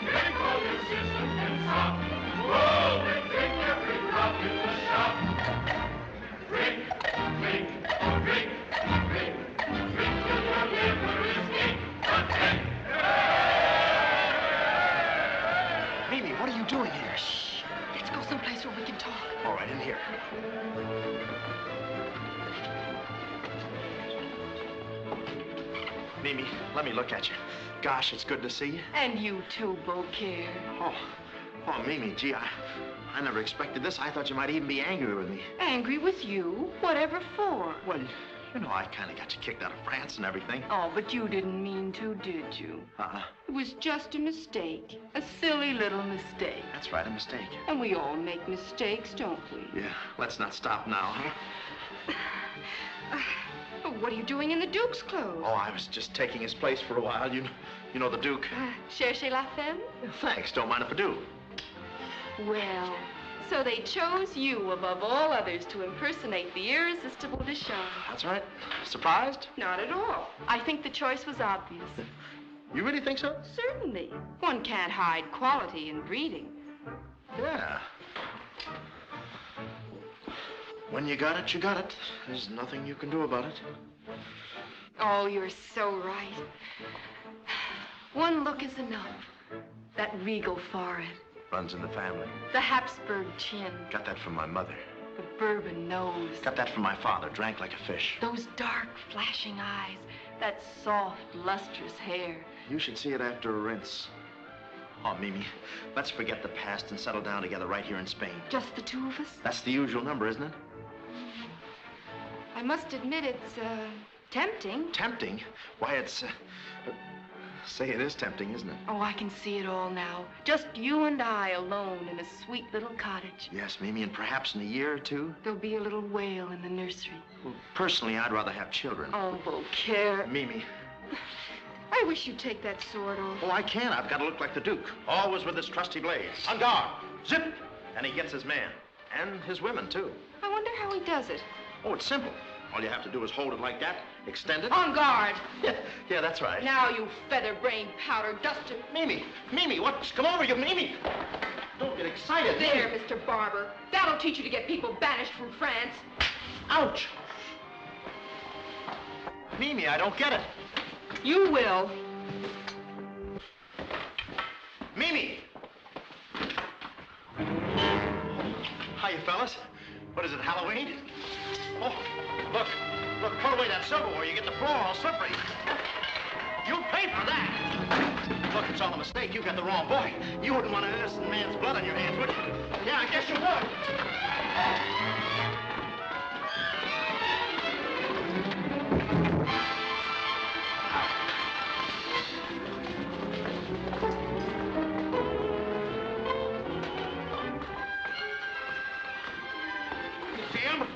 Drink all your system can stop. Oh, we drink every drop in the shop. Drink, drink, drink, drink. Drink till your liver is ink. Drink. Mimi, what are you doing here? Shh. Let's go someplace where we can talk. All right, in here. Mimi, let me look at you. Gosh, it's good to see you. And you too, Beaucaire. Oh, Mimi, gee, I never expected this. I thought you might even be angry with me. Angry with you? Whatever for? Well, you know, I kind of got you kicked out of France and everything. Oh, but you didn't mean to, did you? It was just a mistake. A silly little mistake. That's right, a mistake. And we all make mistakes, don't we? Yeah, let's not stop now, huh? What are you doing in the Duke's clothes? Oh, I was just taking his place for a while. You know the Duke. Cherchez la femme? Thanks, don't mind if I do. Well, so they chose you above all others to impersonate the irresistible Deschamps. That's right. Surprised? Not at all. I think the choice was obvious. You really think so? Certainly. One can't hide quality in breeding. Yeah. When you got it, you got it. There's nothing you can do about it. Oh, you're so right. One look is enough. That regal forehead. Runs in the family. The Habsburg chin. Got that from my mother. The bourbon nose. Got that from my father. Drank like a fish. Those dark, flashing eyes. That soft, lustrous hair. You should see it after a rinse. Oh, Mimi, let's forget the past and settle down together right here in Spain. Just the two of us? That's the usual number, isn't it? I must admit it's, tempting. Tempting? Why, it's, Say, it is tempting, isn't it? Oh, I can see it all now. Just you and I alone in a sweet little cottage. Yes, Mimi, and perhaps in a year or two. There'll be a little whale in the nursery. Well, personally, I'd rather have children. Oh, Beaucaire. Mimi. I wish you'd take that sword off. Oh, I can't. I've got to look like the Duke. Always with his trusty blade. On guard. Zip! And he gets his man. And his women, too. I wonder how he does it. Oh, it's simple. All you have to do is hold it like that, extend it. On guard. Yeah, that's right. Now, you feather-brained powder duster. Mimi, what's come over you, Mimi? Don't get excited. There, Mr. Barber. That'll teach you to get people banished from France. Ouch! Mimi, I don't get it. You will. Mimi! Hiya, fellas. What is it, Halloween? Oh, look, put away that silverware. You get the floor all slippery. You'll pay for that. Look, it's all a mistake. You got the wrong boy. You wouldn't want an innocent man's blood on your hands, would you? Yeah, I guess you would.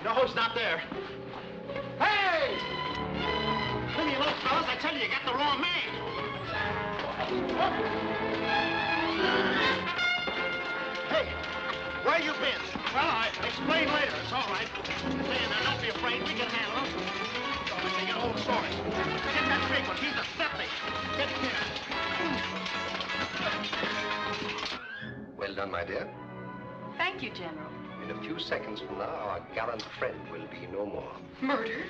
No, he's not there. Hey! Leave me alone, fellas. I tell you, you got the wrong man. Hey, where you been? Well, I'll explain later. It's all right. Stay in there. Don't be afraid. We can handle him. They get a whole story. Get that big one. He's a steppy. Get here. Well done, my dear. Thank you, General. In a few seconds from now, our gallant friend will be no more. Murder?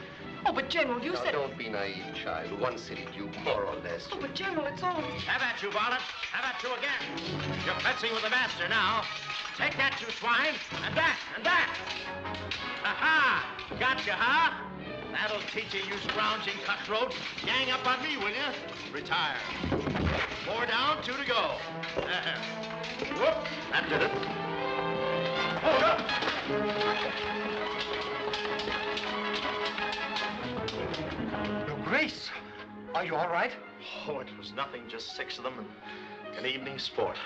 Oh, but General, you now, said... don't be naive, child. One city duke, more or less. Oh, but General, it's all... Have at you, Varlet. Have at you again. You're fencing with the master now. Take that, you swine. And that, and that. Ha-ha! Gotcha, huh? That'll teach you, you scrounging cutthroat. Gang up on me, will you? Retire. 4 down, 2 to go. Whoop, that did it. Hold up! Your Grace, are you all right? Oh, it was nothing, just 6 of them and an evening sport.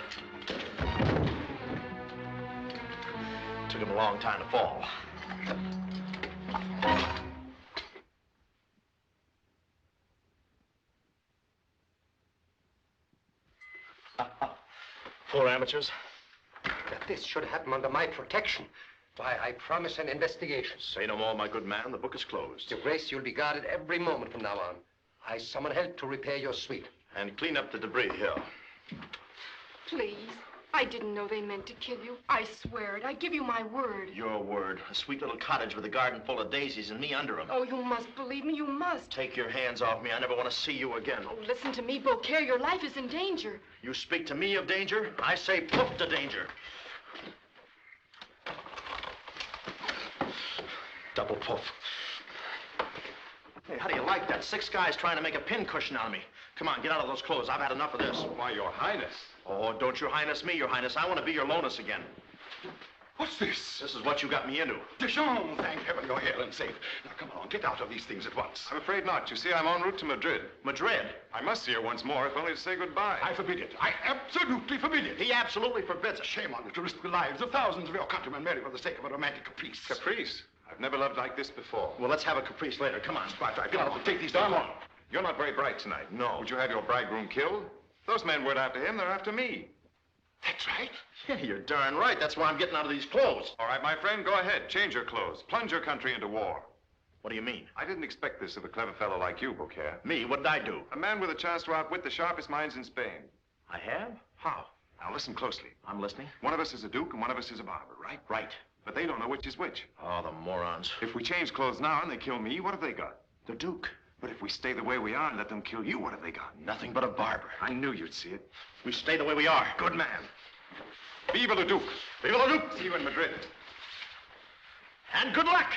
Took him a long time to fall. Four amateurs. That this should happen under my protection. Why, I promise an investigation. Say no more, my good man. The book is closed. Your Grace, you'll be guarded every moment from now on. I summon help to repair your suite. And clean up the debris here. Please. I didn't know they meant to kill you. I swear it. I give you my word. Your word. A sweet little cottage with a garden full of daisies and me under them. Oh, you must believe me. You must. Take your hands off me. I never want to see you again. Oh, listen to me, Beaucaire. Your life is in danger. You speak to me of danger? I say poof to danger. Double poof. Hey, how do you like that? 6 guys trying to make a pincushion out of me. Come on, get out of those clothes. I've had enough of this. Why, Your Highness. Oh, don't Your Highness me, Your Highness. I want to be your Lonus again. What's this? This is what you got me into. Joan, thank heaven you're here and safe. Now, come on, get out of these things at once. I'm afraid not. You see, I'm en route to Madrid. Madrid? I must see her once more, if only to say goodbye. I forbid it. I absolutely forbid it. He absolutely forbids it. Shame on you to risk the lives of thousands of your countrymen merely for the sake of a romantic caprice. Caprice? I've never loved like this before. Well, let's have a caprice later. Come on. Right, get out and take these down. On. You're not very bright tonight. No. Would you have your bridegroom killed? Those men weren't after him, they're after me. That's right. Yeah, you're darn right. That's why I'm getting out of these clothes. All right, my friend, go ahead. Change your clothes. Plunge your country into war. What do you mean? I didn't expect this of a clever fellow like you, Beaucaire. Me? What did I do? A man with a chance to outwit the sharpest minds in Spain. I have? How? Now listen closely. I'm listening. One of us is a duke and one of us is a barber, right? Right. But they don't know which is which. Oh, the morons. If we change clothes now and they kill me, what have they got? The Duke. But if we stay the way we are and let them kill you, what have they got? Nothing but a barber. I knew you'd see it. We stay the way we are. Good man. Viva la Duke. Viva la Duke. See you in Madrid. And good luck.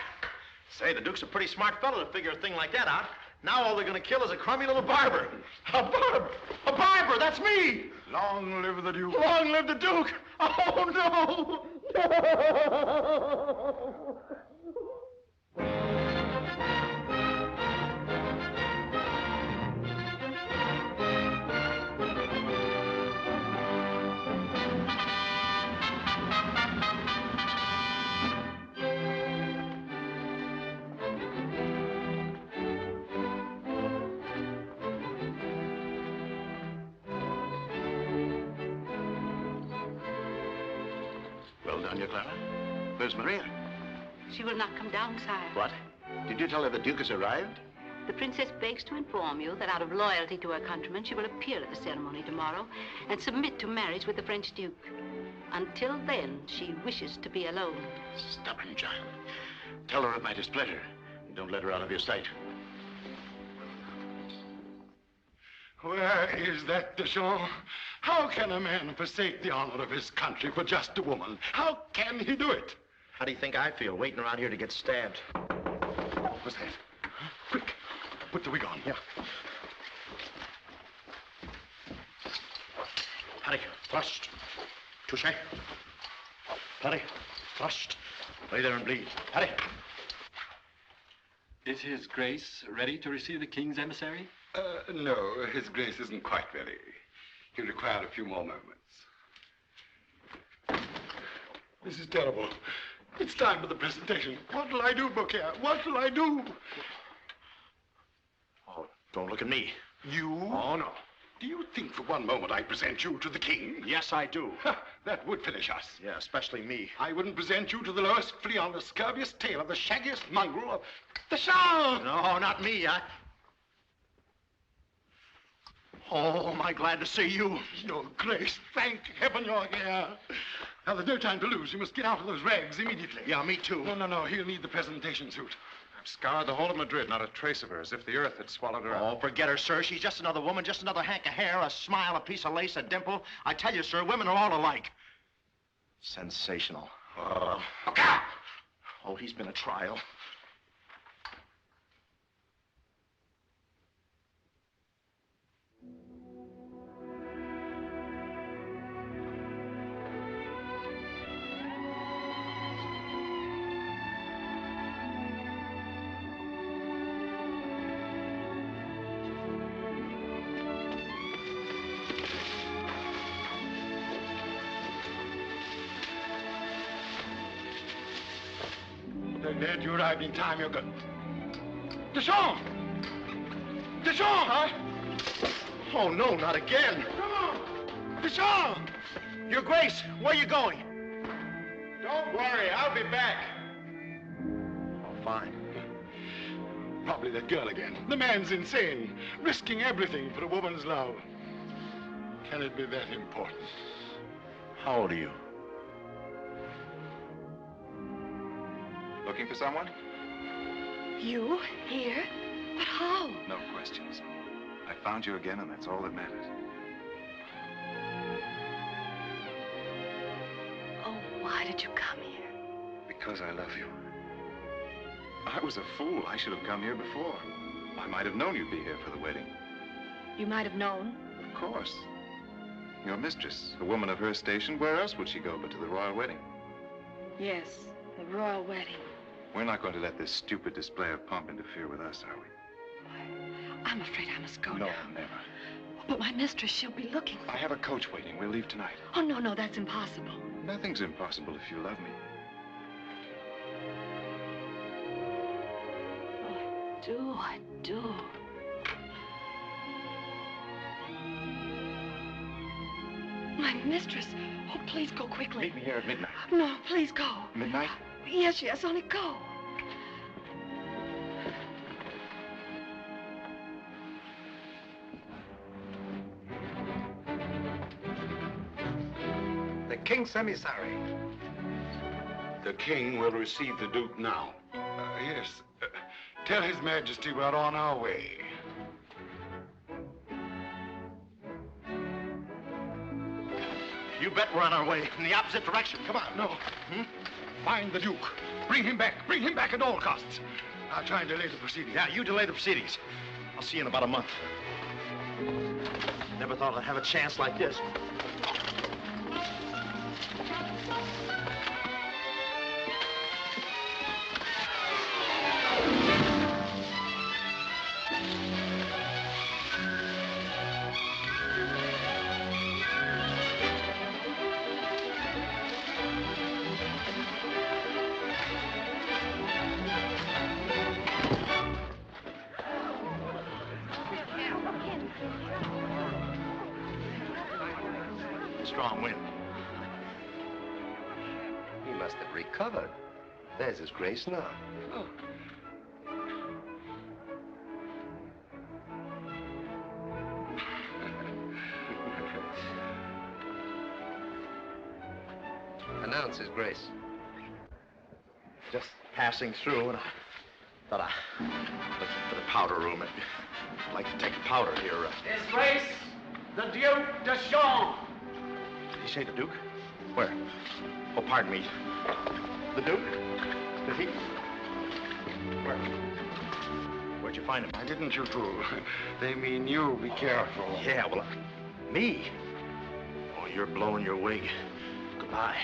Say, the Duke's a pretty smart fellow to figure a thing like that out. Now all they're going to kill is a crummy little barber. A barber! A barber! That's me! Long live the Duke. Long live the Duke! Oh, no! No! Well done, you, Clara. Where's Maria? She will not come down, sire. What? Did you tell her the Duke has arrived? The princess begs to inform you that out of loyalty to her countrymen, she will appear at the ceremony tomorrow and submit to marriage with the French Duke. Until then, she wishes to be alone. Stubborn child. Tell her of my displeasure. Don't let her out of your sight. Where is that Deschamps? How can a man forsake the honor of his country for just a woman? How can he do it? How do you think I feel, waiting around here to get stabbed? What's that? Quick, put the wig on. Yeah. Hurry, thrust. Touche. Hurry, thrust. Lay there and bleed. Hurry. Is His Grace ready to receive the King's emissary? No, His Grace isn't quite ready. He'll require a few more moments. This is terrible. It's time for the presentation. What'll I do, Beaucaire? What'll I do? Oh, don't look at me. You? Oh, no. Do you think for one moment I present you to the king? Yes, I do. That would finish us. Yeah, especially me. I wouldn't present you to the lowest flea on the scurviest tail of the shaggiest mongrel of the Shah. No, not me. Oh, am I glad to see you. Your Grace, thank heaven you're here. Now, there's no time to lose. You must get out of those rags immediately. Yeah, me too. No. He'll need the presentation suit. I've scoured the whole of Madrid, not a trace of her, as if the earth had swallowed her up. Oh, forget her, sir. She's just another woman, just another hank of hair, a smile, a piece of lace, a dimple. I tell you, sir, women are all alike. Sensational. Oh, he's been a trial. Ned, you arrived in time. You're good. Deschamps! Deschamps! Huh? Oh, no, not again. Deschamps! Your Grace, where are you going? Don't worry, I'll be back. Oh, fine. Probably that girl again. The man's insane, risking everything for a woman's love. Can it be that important? How old are you? Looking for someone? You? Here? But how? No questions. I found you again, and that's all that matters. Oh, why did you come here? Because I love you. I was a fool. I should have come here before. I might have known you'd be here for the wedding. You might have known. Of course. Your mistress, a woman of her station, where else would she go but to the royal wedding? Yes, the royal wedding. We're not going to let this stupid display of pomp interfere with us, are we? I'm afraid I must go No, now. never. But my mistress, she'll be looking for I have a coach waiting. We'll leave tonight. Oh, no, that's impossible. Nothing's impossible if you love me. I do. My mistress. Oh, please go quickly. Meet me here at midnight. No, please go. Midnight? Yes, only go. The King's emissary. The king will receive the Duke now. Yes. Tell His Majesty we're on our way. You bet we're on our way in the opposite direction. Come on. No. Find the Duke. Bring him back. Bring him back at all costs. I'll try and delay the proceedings. Yeah, you delay the proceedings. I'll see you in about a month. Never thought I'd have a chance like this. must have recovered. There's his grace now. Oh. Announce his grace. Just passing through, and I thought I looked for the powder room. I'd like to take a powder here. His Grace, the Duke de Joan. Did he say the Duke? Where? Oh, pardon me. The Duke? Did he? Where? Where'd you find him? Why didn't you fool? They mean you. Be careful. Yeah, well, me? Oh, you're blowing your wig. Goodbye.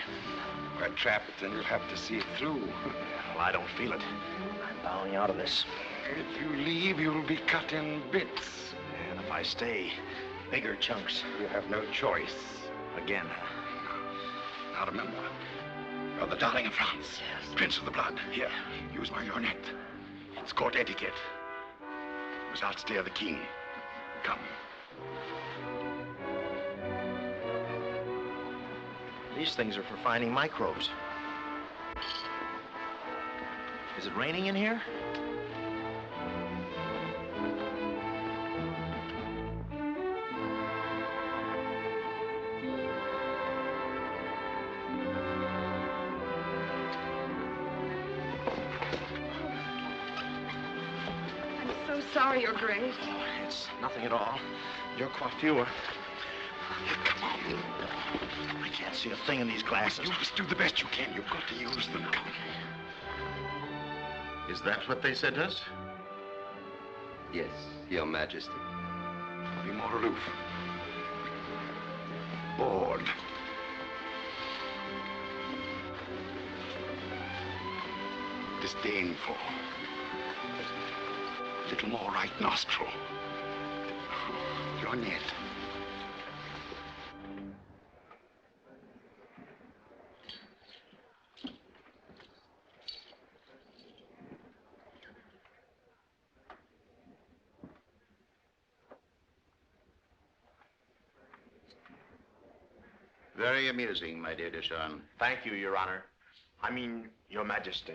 We're trapped, and you'll have to see it through. Well, I don't feel it. I'm bowing out of this. If you leave, you'll be cut in bits. And if I stay, bigger chunks. You have no choice. Again. Now remember, you're the darling of France. Yes. Prince of the blood. Here, use my lorgnette. It's court etiquette. Without stay of the king. Come. These things are for finding microbes. Is it raining in here? I'm so sorry, Your Grace. Oh, it's nothing at all. Your coiffure. Come on. I can't see a thing in these glasses. You must do the best you can. You've got to use them. Come. Is that what they said to us? Yes, Your Majesty. Be more aloof. Bored. Disdainful. A little more right nostril. Lorgnette. Very amusing, my dear de Joan. Thank you, Your Honor. I mean, Your Majesty.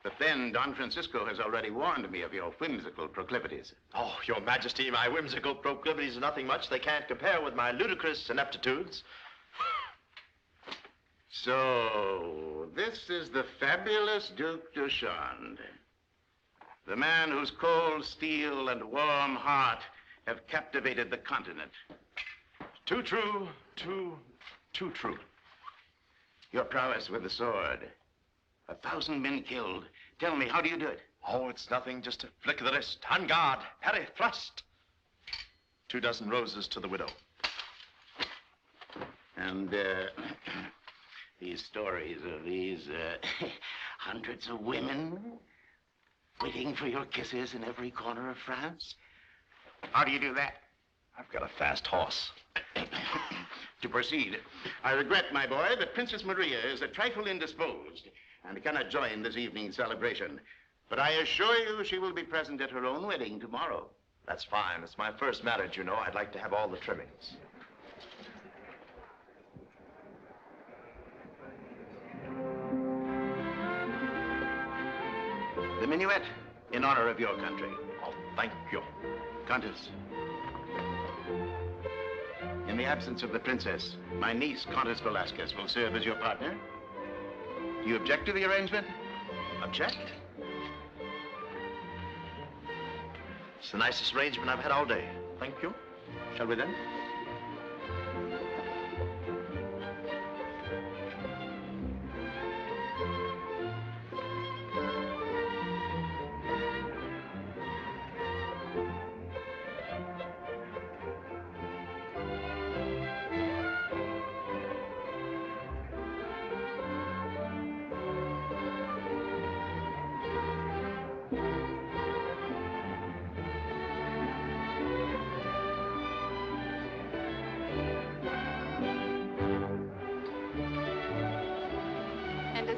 But then Don Francisco has already warned me of your whimsical proclivities. Oh, Your Majesty, my whimsical proclivities are nothing much. They can't compare with my ludicrous ineptitudes. So, this is the fabulous Duke de Joan. The man whose cold steel and warm heart have captivated the continent. Too true, too true. Your prowess with the sword. 1,000 men killed. Tell me, how do you do it? Oh, it's nothing, just a flick of the wrist. On guard, parry, thrust. 24 roses to the widow. And, these stories of these, hundreds of women waiting for your kisses in every corner of France. How do you do that? I've got a fast horse. To proceed, I regret, my boy, that Princess Maria is a trifle indisposed and cannot join this evening's celebration. But I assure you she will be present at her own wedding tomorrow. That's fine. It's my first marriage, you know. I'd like to have all the trimmings. The minuet in honor of your country. Oh, thank you. Countess. In the absence of the princess, my niece, Countess Velasquez, will serve as your partner. Do you object to the arrangement? Object? It's the nicest arrangement I've had all day. Thank you. Shall we then?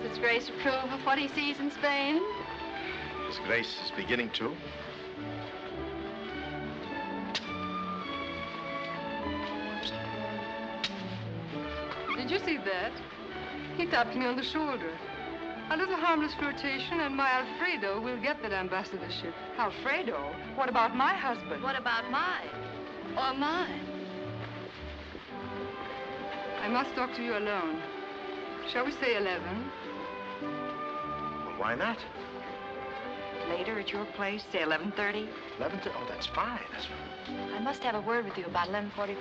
His Grace approve of what he sees in Spain? His Grace is beginning to. Did you see that? He tapped me on the shoulder. A little harmless flirtation, and my Alfredo will get that ambassadorship. Alfredo? What about my husband? What about mine? Or mine? I must talk to you alone. Shall we say 11? Well, why not? Later at your place, say 11:30? 11 to... Oh, that's fine. That's fine. I must have a word with you about 11:45.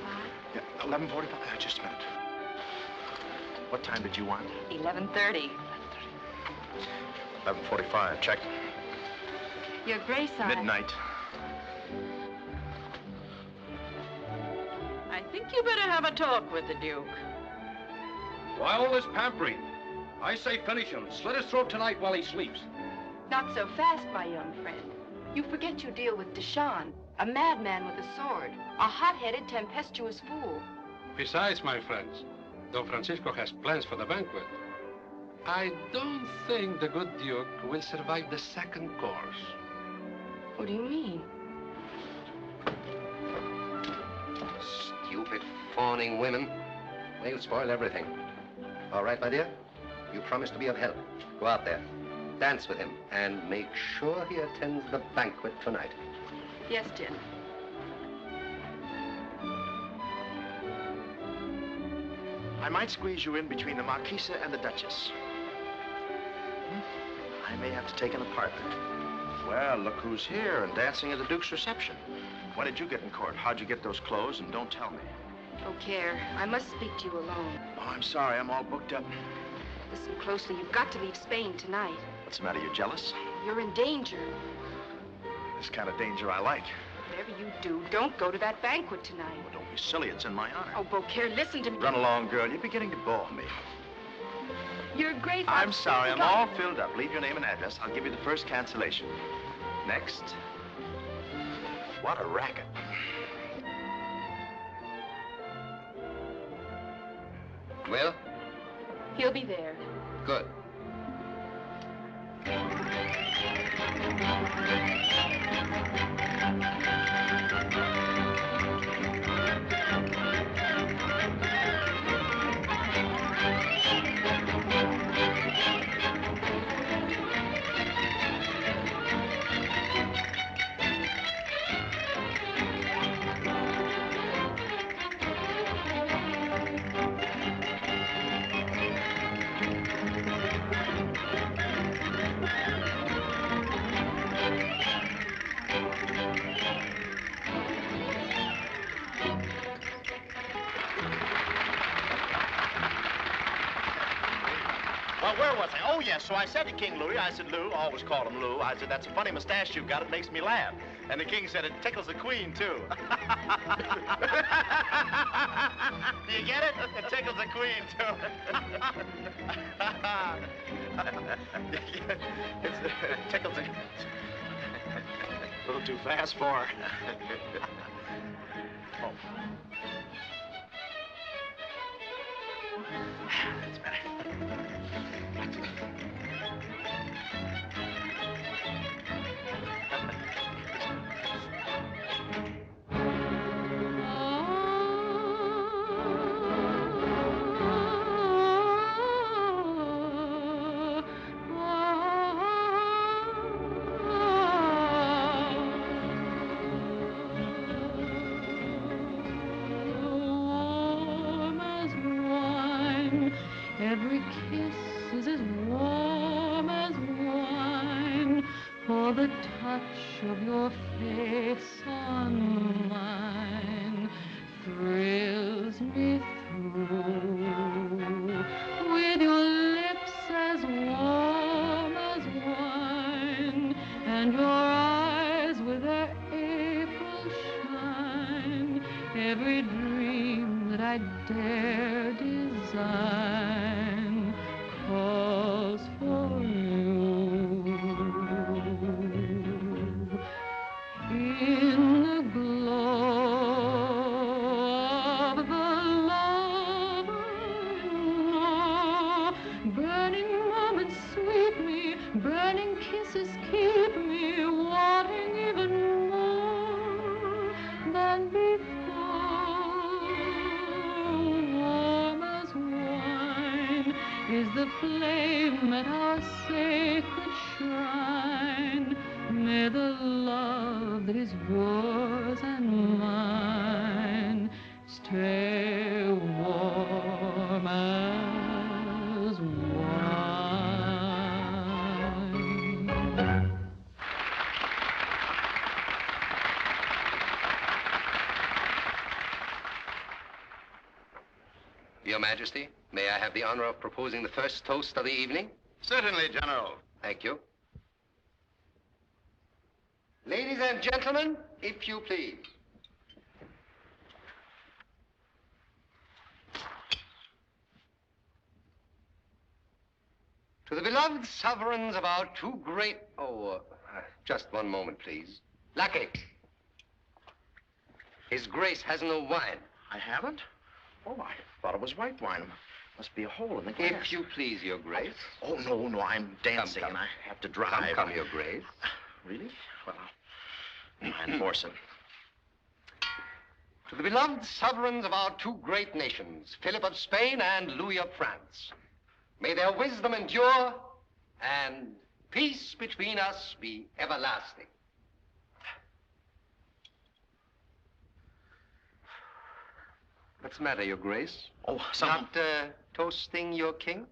Yeah, 11:45? Just a minute. What time did you want? 11:30. 11:45. Check. Your Grace, Midnight. I think you better have a talk with the Duke. Why all this pampering? I say finish him. Slit his throat tonight while he sleeps. Not so fast, my young friend. You forget you deal with Deshawn, a madman with a sword, a hot-headed, tempestuous fool. Besides, my friends, Don Francisco has plans for the banquet. I don't think the good Duke will survive the second course. What do you mean? Stupid, fawning women. They'll spoil everything. All right, my dear? You promise to be of help. Go out there, dance with him, and make sure he attends the banquet tonight. Yes, Jim. I might squeeze you in between the Marquisa and the Duchess. I may have to take an apartment. Well, look who's here and dancing at the Duke's reception. When did you get in court? How'd you get those clothes? And don't tell me. Beaucaire, I must speak to you alone. Oh, I'm sorry. I'm all booked up. Listen closely. You've got to leave Spain tonight. What's the matter? You jealous? You're in danger. This kind of danger I like. Whatever you do, don't go to that banquet tonight. Well, don't be silly. It's in my honor. Oh, Beaucaire, listen to me. Run along, girl. You're beginning to bore me. Your Grace, I'm sorry. I'm all filled up. Leave your name and address. I'll give you the first cancellation. Next. What a racket. Well? He'll be there. Good. Where was I? Oh, yes. So I said to King Louis, I said, Lou, always call him Lou. I said, that's a funny mustache you've got. It makes me laugh. And the king said, it tickles the queen, too. Do you get it? It tickles the queen, too. It tickles the... A little too fast for her. Oh. That's better. Every kiss is as warm as wine, for the touch of your face on mine thrills me through. With your lips as warm as wine, and your eyes with their April shine, every dream that I dare design calls for you. In the glow of the lover, burning moments sweep me, burning kisses keep me wanting even more than before. Warm as wine. is the flame at our sacred shrine. May the love that is yours and mine stay warm as wine. Your Majesty, may I have the honor of proposing the first toast of the evening? Certainly, General. Thank you. Ladies and gentlemen, if you please. To the beloved sovereigns of our two great... just one moment, please. Lackey. His Grace has no wine. I haven't? Oh, I thought it was white wine. Must be a hole in the glass. If you please, Your Grace. Oh, no, I'm dancing and I have to drive. Come, Your Grace. Really? Well, I'll enforce it. To the beloved sovereigns of our two great nations, Philip of Spain and Louis of France, may their wisdom endure and peace between us be everlasting. What's the matter, Your Grace? Oh, Not toasting your king?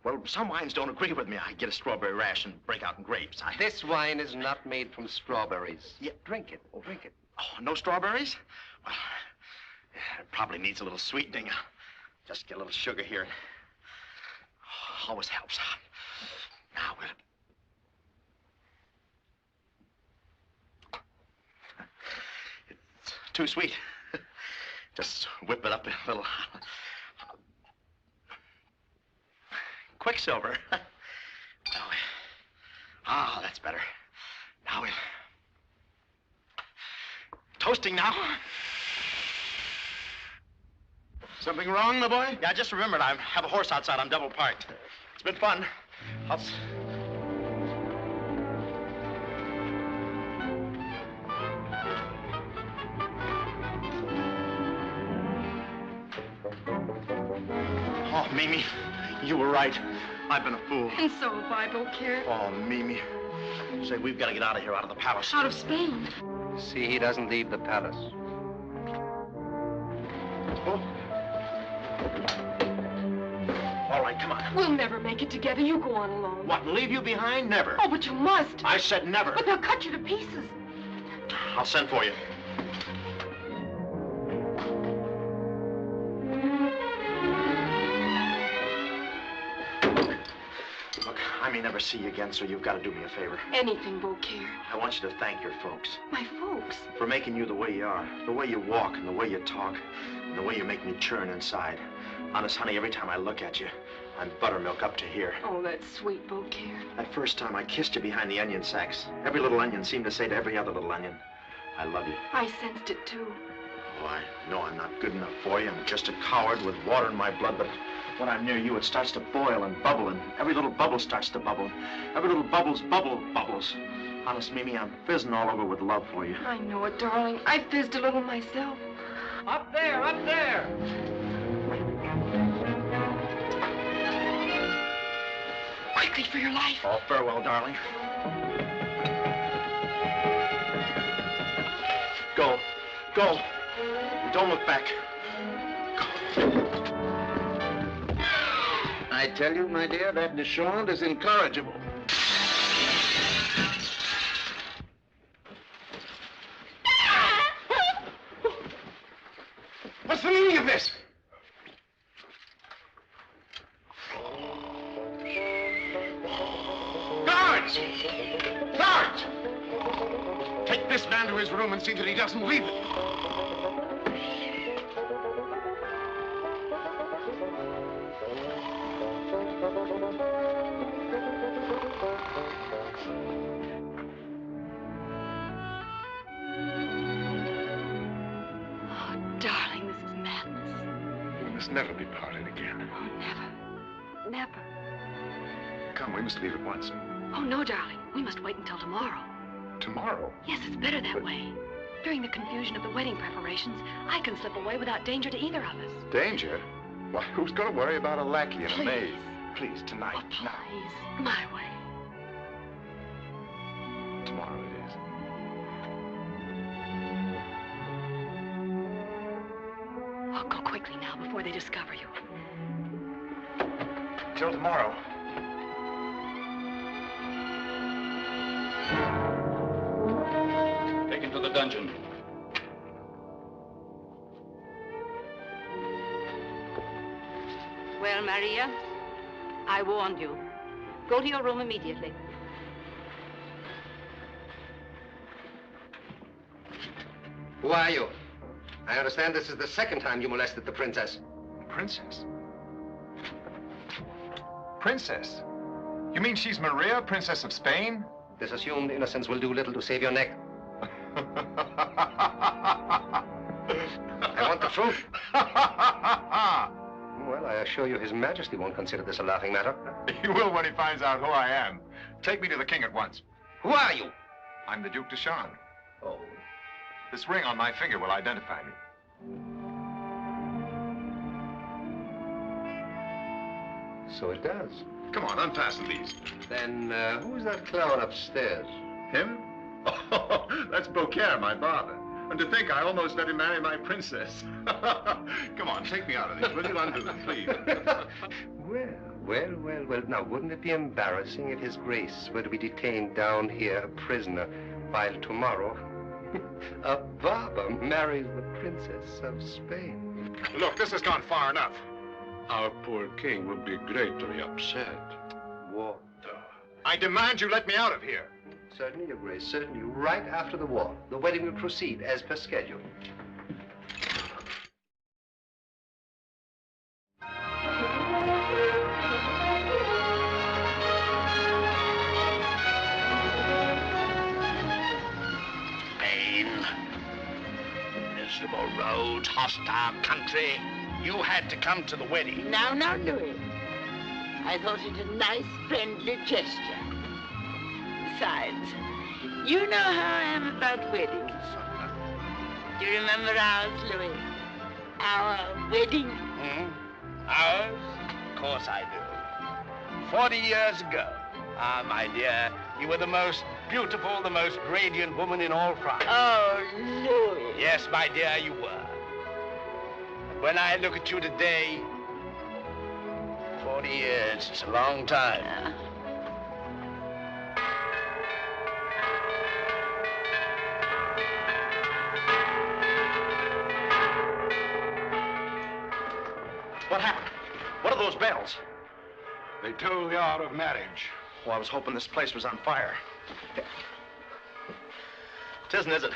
Well, some wines don't agree with me. I get a strawberry rash and break out in grapes. This wine is not made from strawberries. Yeah. Drink it. Oh, drink it. Oh, no strawberries? Well, it probably needs a little sweetening. Just get a little sugar here. Oh, always helps. Now, will it? It's too sweet. Just whip it up a little. Quicksilver. Ah, that's better. Now we'll... Toasting now. Something wrong, my boy? Yeah, I just remembered I have a horse outside. I'm double parked. It's been fun. Oh, Mimi, you were right. I've been a fool. And so have I, Beaucaire. Oh, Mimi. Say, we've got to get out of here, out of the palace. Out of Spain. See, he doesn't leave the palace. Oh. All right, come on. We'll never make it together. You go on alone. What, leave you behind? Never. Oh, but you must. I said never. But they'll cut you to pieces. I'll send for you. Look, I may never see you again, so you've got to do me a favor. Anything, Beaucaire. I want you to thank your folks. My folks? For making you the way you are, the way you walk and the way you talk, and the way you make me churn inside. Honest, honey, every time I look at you, I'm buttermilk up to here. Oh, that's sweet, Beaucaire. That first time I kissed you behind the onion sacks, every little onion seemed to say to every other little onion, I love you. I sensed it, too. Oh, I know I'm not good enough for you. I'm just a coward with water in my blood, but when I'm near you, it starts to boil and bubble, and every little bubble starts to bubble. Every little bubbles. Honest, Mimi, I'm fizzing all over with love for you. I know it, darling. I fizzed a little myself. Up there, up there! Quickly for your life. Oh, farewell, darling. Go. Go. Don't look back. I tell you, my dear, that Deschamps is incorrigible. What's the meaning of this? Guards! Guards! Take this man to his room and see that he doesn't leave it. Darling, this is madness. We must never be parted again. Oh, never. Never. Come, we must leave at once. Oh, no, darling. We must wait until tomorrow. Tomorrow? Yes, it's better that way. During the confusion of the wedding preparations, I can slip away without danger to either of us. Danger? Why, who's going to worry about a lackey and a maid? Please, tonight. Oh, please. My way. Tomorrow it is. Oh, go quickly now before they discover you. Till tomorrow. Take him to the dungeon. Well, Maria, I warned you. Go to your room immediately. Who are you? I understand this is the second time you molested the princess. Princess? Princess? You mean she's Maria, Princess of Spain? This assumed innocence will do little to save your neck. I want the truth. Well, I assure you His Majesty won't consider this a laughing matter. He will when he finds out who I am. Take me to the king at once. Who are you? I'm the Duc de Joan. Oh. This ring on my finger will identify me. So it does. Come on, unfasten these. Then who's that clown upstairs? Him? Oh, that's Beaucaire, my barber. And to think I almost let him marry my princess. Come on, take me out of this. Will you undo them, please? Well. Now, wouldn't it be embarrassing if His Grace were to be detained down here a prisoner, while tomorrow a barber marries the Princess of Spain? Look, this has gone far enough. Our poor king would be greatly upset. War. I demand you let me out of here. Certainly, Your Grace, certainly. Right after the war. The wedding will proceed as per schedule. Spain. Miserable roads, hostile country. You had to come to the wedding. Now, Louis. I thought it a nice, friendly gesture. Besides, you know how I am about weddings. Do you remember ours, Louis? Our wedding? Ours? Of course I do. 40 years ago. Ah, my dear, you were the most beautiful, the most radiant woman in all France. Oh, Louis. Yes, my dear, you were. But when I look at you today, 40 years, it's a long time. What happened? What are those bells? They toll the hour of marriage. Well, I was hoping this place was on fire. It isn't, is it?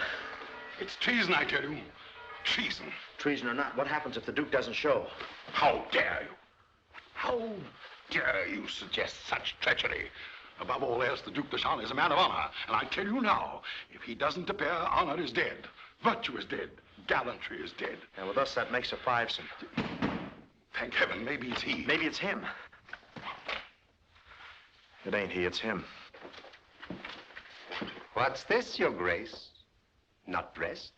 It's treason, I tell you. Treason. Treason or not, what happens if the Duke doesn't show? How dare you? How dare you suggest such treachery? Above all else, the Duc de Joan is a man of honor. And I tell you now, if he doesn't appear, honor is dead. Virtue is dead. Gallantry is dead. And with us, that makes a fivesome. Thank heaven, maybe it's he. Maybe it's him. It ain't he, it's him. What's this, Your Grace? Not dressed?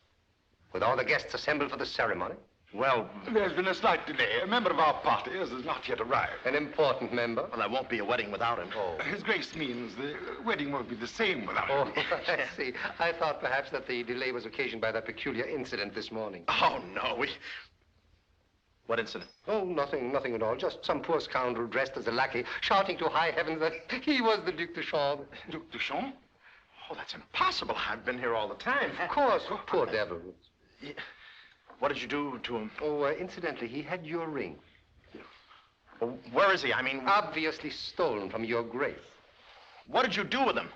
With all the guests assembled for the ceremony? Well, there's been a slight delay. A member of our party has not yet arrived. An important member? Well, there won't be a wedding without him. Oh. His Grace means the wedding won't be the same without him. Oh, I see. I thought perhaps that the delay was occasioned by that peculiar incident this morning. Oh, no, What incident? Oh, nothing at all. Just some poor scoundrel dressed as a lackey, shouting to high heavens that he was the Duc de Joan. Duc de Joan? Oh, that's impossible. I've been here all the time. Of course. Poor devil. What did you do to him? Oh, incidentally, he had your ring. Well, where is he? I mean... Obviously stolen from Your Grace. What did you do with him?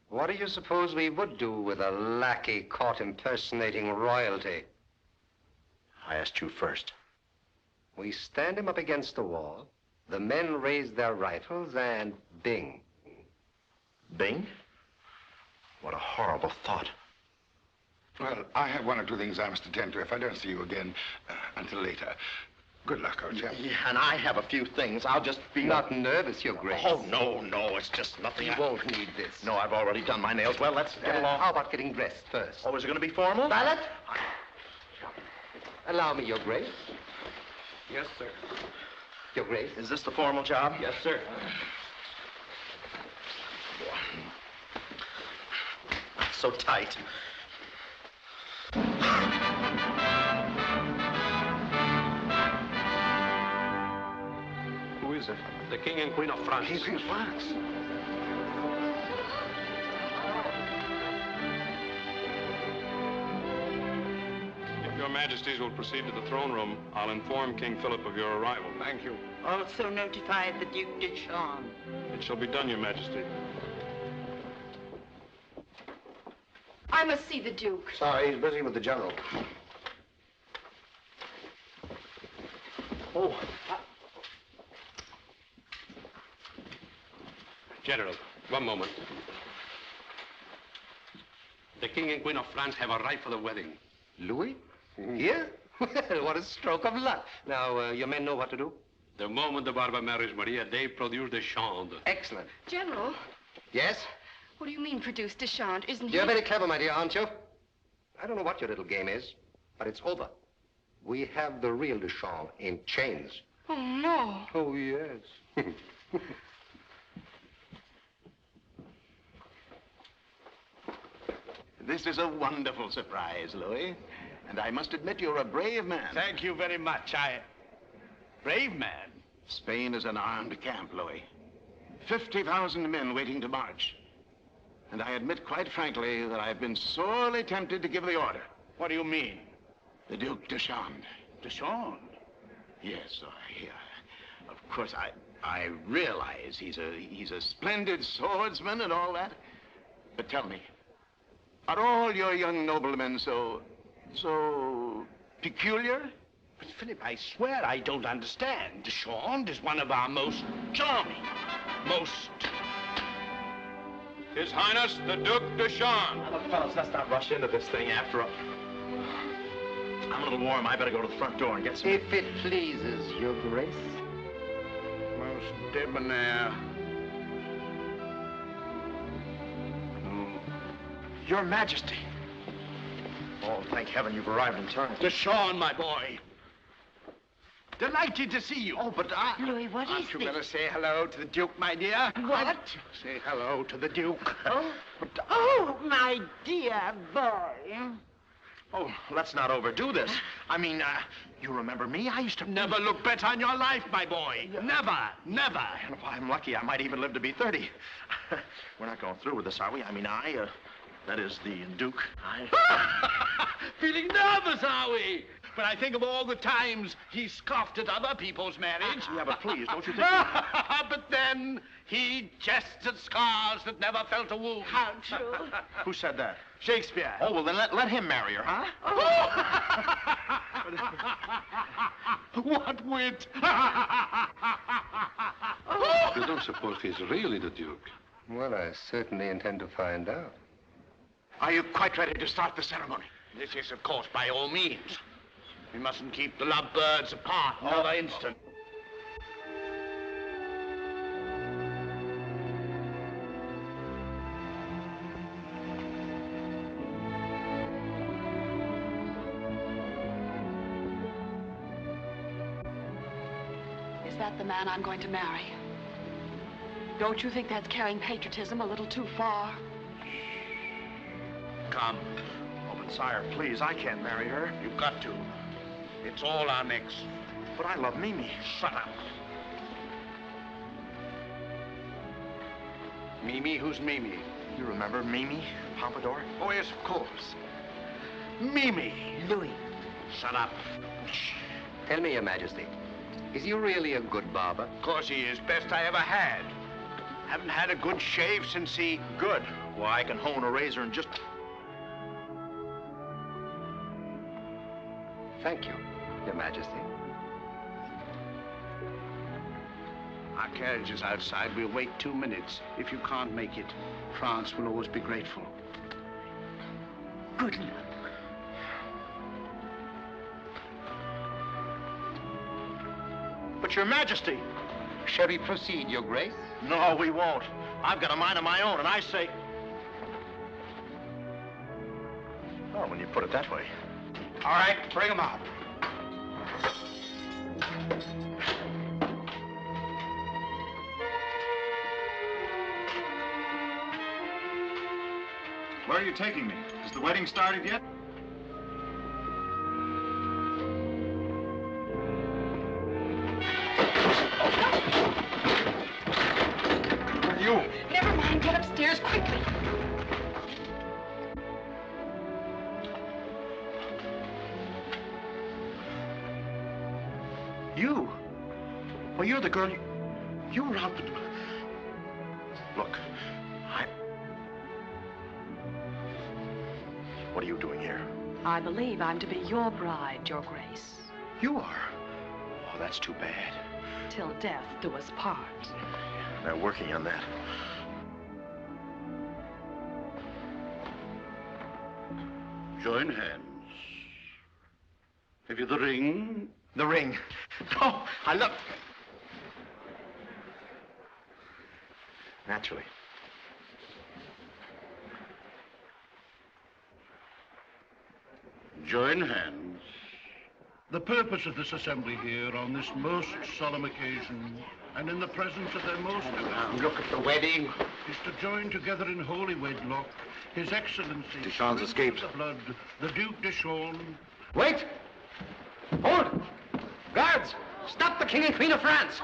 What do you suppose we would do with a lackey caught impersonating royalty? I asked you first. We stand him up against the wall. The men raise their rifles and bing. Bing? What a horrible thought. Well, I have one or two things I must attend to if I don't see you again until later. Good luck, old chap. Yeah, and I have a few things. I'll just be... Not nervous, Your Grace. Oh, no, it's just nothing. You won't need this. No, I've already done my nails. Well, let's get along. How about getting dressed first? Oh, is it going to be formal? Valet? Allow me, Your Grace. Yes, sir. Your Grace. Is this the formal job? Yes, sir. So tight. Who is it? The King and Queen of France. King and Queen of France. If your majesties will proceed to the throne room, I'll inform King Philip of your arrival. Thank you. Also notify the Duc de Joan. It shall be done, your majesty. I must see the Duke. Sorry, he's busy with the general. Oh. General, one moment. The King and Queen of France have arrived for the wedding. Louis? Here? Well, what a stroke of luck. Now, your men know what to do? The moment the barber marries Maria, they produce the chambre. Excellent. General, Yes? what do you mean produce Deschamps? Isn't he? You're very clever, my dear, aren't you? I don't know what your little game is, but it's over. We have the real Deschamps in chains. Oh, no. Oh, yes. This is a wonderful surprise, Louis. And I must admit you're a brave man. Thank you very much. Brave man. Spain is an armed camp, Louis. 50,000 men waiting to march. And I admit quite frankly that I've been sorely tempted to give the order. What do you mean? The Duc de Chambre. De Joan? Yes, of course, I realize he's a splendid swordsman and all that. But tell me, are all your young noblemen so peculiar? But, Philip, I swear I don't understand. Deschamps is one of our most charming, most... His Highness, the Duc de Chambre. Now, look, fellas, let's not rush into this thing after all. I'm a little warm. I better go to the front door and get some... If it pleases your Grace. Most debonair. Your Majesty. Oh, thank heaven you've arrived in time. Deschamps, my boy. Delighted to see you. Oh, but Louis, what is Aren't you this? going to say hello to the Duke, my dear? What? Say hello to the Duke. Oh, my dear boy. Oh, let's not overdo this. I mean, you remember me? I used to... Never look better in your life, my boy. Never, never. And if I'm lucky, I might even live to be 30. We're not going through with this, are we? I mean, that is the Duke. Feeling nervous, are we? When I think of all the times he scoffed at other people's marriage. Yeah, but please, don't you think... But then he jests at scars that never felt a wound. How true. Who said that? Shakespeare. Oh, well, then let him marry her, huh? What wit! You don't suppose he's really the Duke? Well, I certainly intend to find out. Are you quite ready to start the ceremony? This is, of course, by all means. We mustn't keep the lovebirds apart another instant. Is that the man I'm going to marry? Don't you think that's carrying patriotism a little too far? Come. Oh, but sire, please, I can't marry her. You've got to. It's all our necks. But I love Mimi. Shut up. Mimi? Who's Mimi? You remember Mimi, Pompadour? Oh, yes, of course. Mimi. Louis. Shut up. Tell me, Your Majesty, is he really a good barber? Of course he is. Best I ever had. Haven't had a good shave since he... Good. Well, I can hone a razor and just... Thank you, Your Majesty. Our carriage is outside. We'll wait 2 minutes. If you can't make it, France will always be grateful. Good luck. But Your Majesty... Shall we proceed, Your Grace? No, we won't. I've got a mind of my own, and I say... Oh, when you put it that way. All right, bring him out. Where are you taking me? Has the wedding started yet? You! Never mind, get upstairs quickly. You? Well, you're the girl you were out to... Look, What are you doing here? I believe I'm to be your bride, Your Grace. You are? Oh, that's too bad. Till death do us part. They're working on that. Join hands. Have you the ring? The ring. Oh, I love... Naturally. Join hands. The purpose of this assembly here on this most solemn occasion, and in the presence of their most... Look at the wedding. ...is to join together in holy wedlock His Excellency... Deschamps escaped. ...the blood, the Duke de Joan... Wait! Hold! Guards! Stop the King and Queen of France!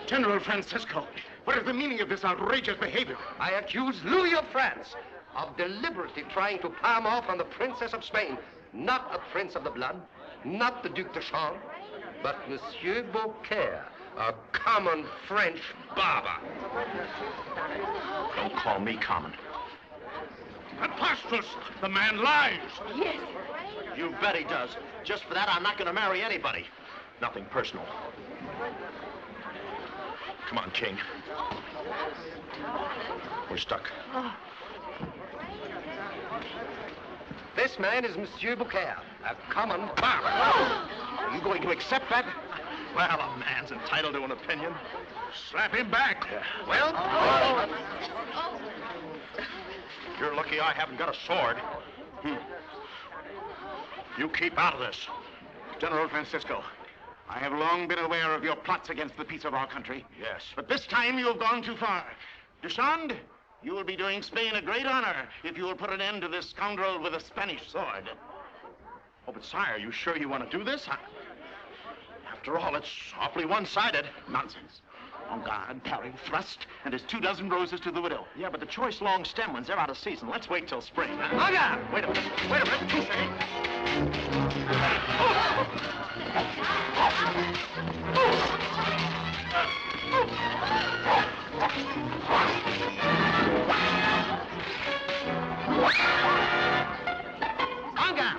General Francisco, what is the meaning of this outrageous behavior? I accuse Louis of France of deliberately trying to palm off on the Princess of Spain. Not a prince of the blood, not the Duc de Joan, but Monsieur Beaucaire, a common French barber. Don't call me common. Preposterous! The man lies! Yes. You bet he does. Just for that, I'm not going to marry anybody. Nothing personal. Come on, King. We're stuck. Oh. This man is Monsieur Beaucaire, a common barber. Are you going to accept that? Well, a man's entitled to an opinion. Slap him back. Well, you're lucky I haven't got a sword. You keep out of this. General Francisco, I have long been aware of your plots against the peace of our country. Yes. But this time you have gone too far. Deschamps, you will be doing Spain a great honor if you will put an end to this scoundrel with a Spanish sword. Oh, but sire, you sure you want to do this? After all, it's awfully one-sided. Nonsense. On guard, parry, thrust, and there's 24 roses to the widow. Yeah, but the choice long stem ones, they're out of season. Let's wait till spring. Maga! Wait a minute. Wait a minute. Touché. Manga!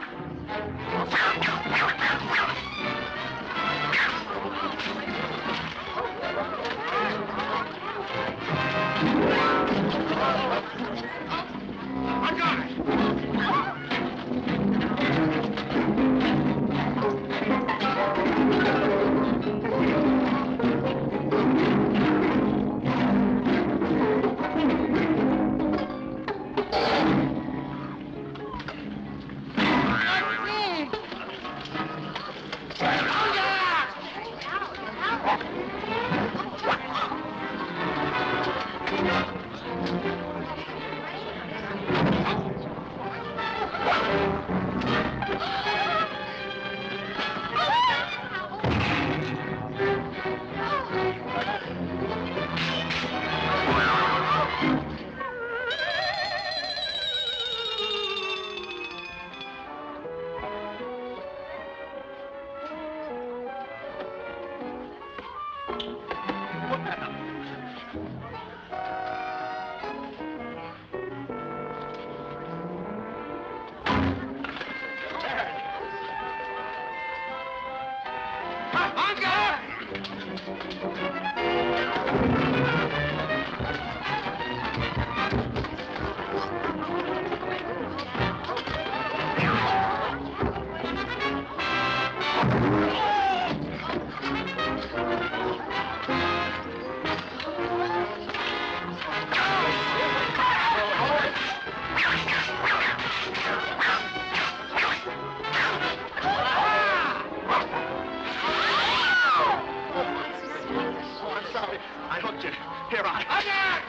I hooked it. Here, I...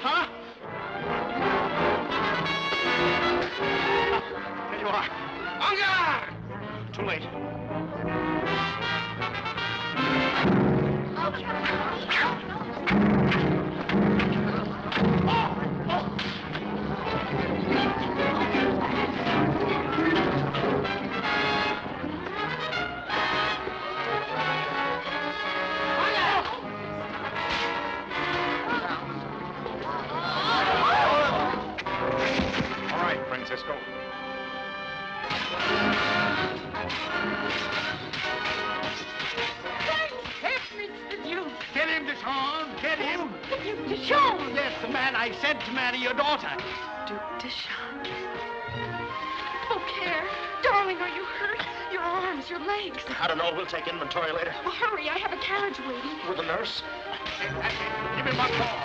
Huh? him? Duke de Chaulnes. Yes, the man I sent to marry your daughter. Duke de Chaulnes. Beaucaire, darling, are you hurt? Your arms, your legs. I don't know. We'll take inventory later. Oh, hurry, I have a carriage waiting. With a nurse. Give him one more.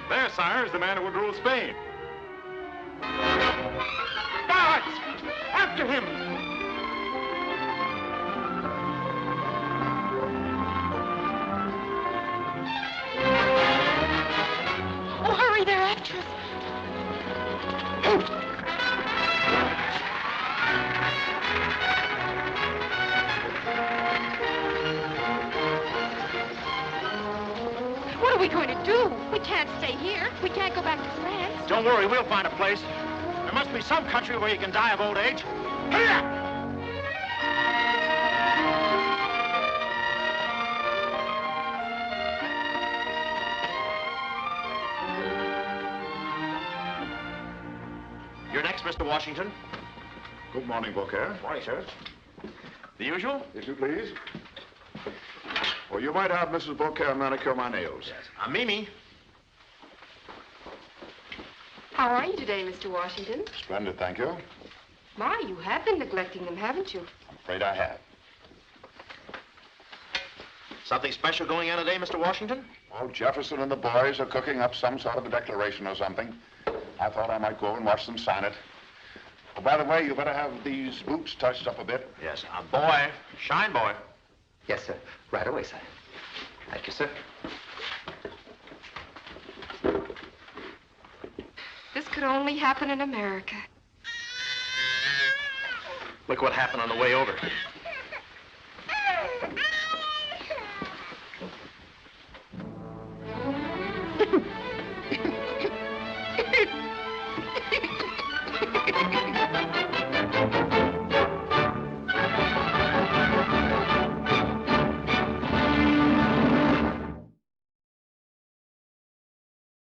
There, sire, is the man who would rule Spain. Guards! After him! Oh, hurry, they're after us. What are we going to do? We can't stay here. We can't go back to France. Don't worry, we'll find a place. There must be some country where you can die of old age. Hurry up! You're next, Mr. Washington. Good morning, Beaucaire. Morning, sir. The usual? If you please. Well, you might have Mrs. Beaucaire manicure my nails. Yes. I'm Mimi. How are you today, Mr. Washington? Splendid, thank you. My, you have been neglecting them, haven't you? I'm afraid I have. Something special going on today, Mr. Washington? Oh, Jefferson and the boys are cooking up some sort of a declaration or something. I thought I might go over and watch them sign it. Oh, by the way, you better have these boots touched up a bit. Yes, a boy. Shine boy. Yes, sir. Right away, sir. Thank you, sir. This could only happen in America. Look what happened on the way over.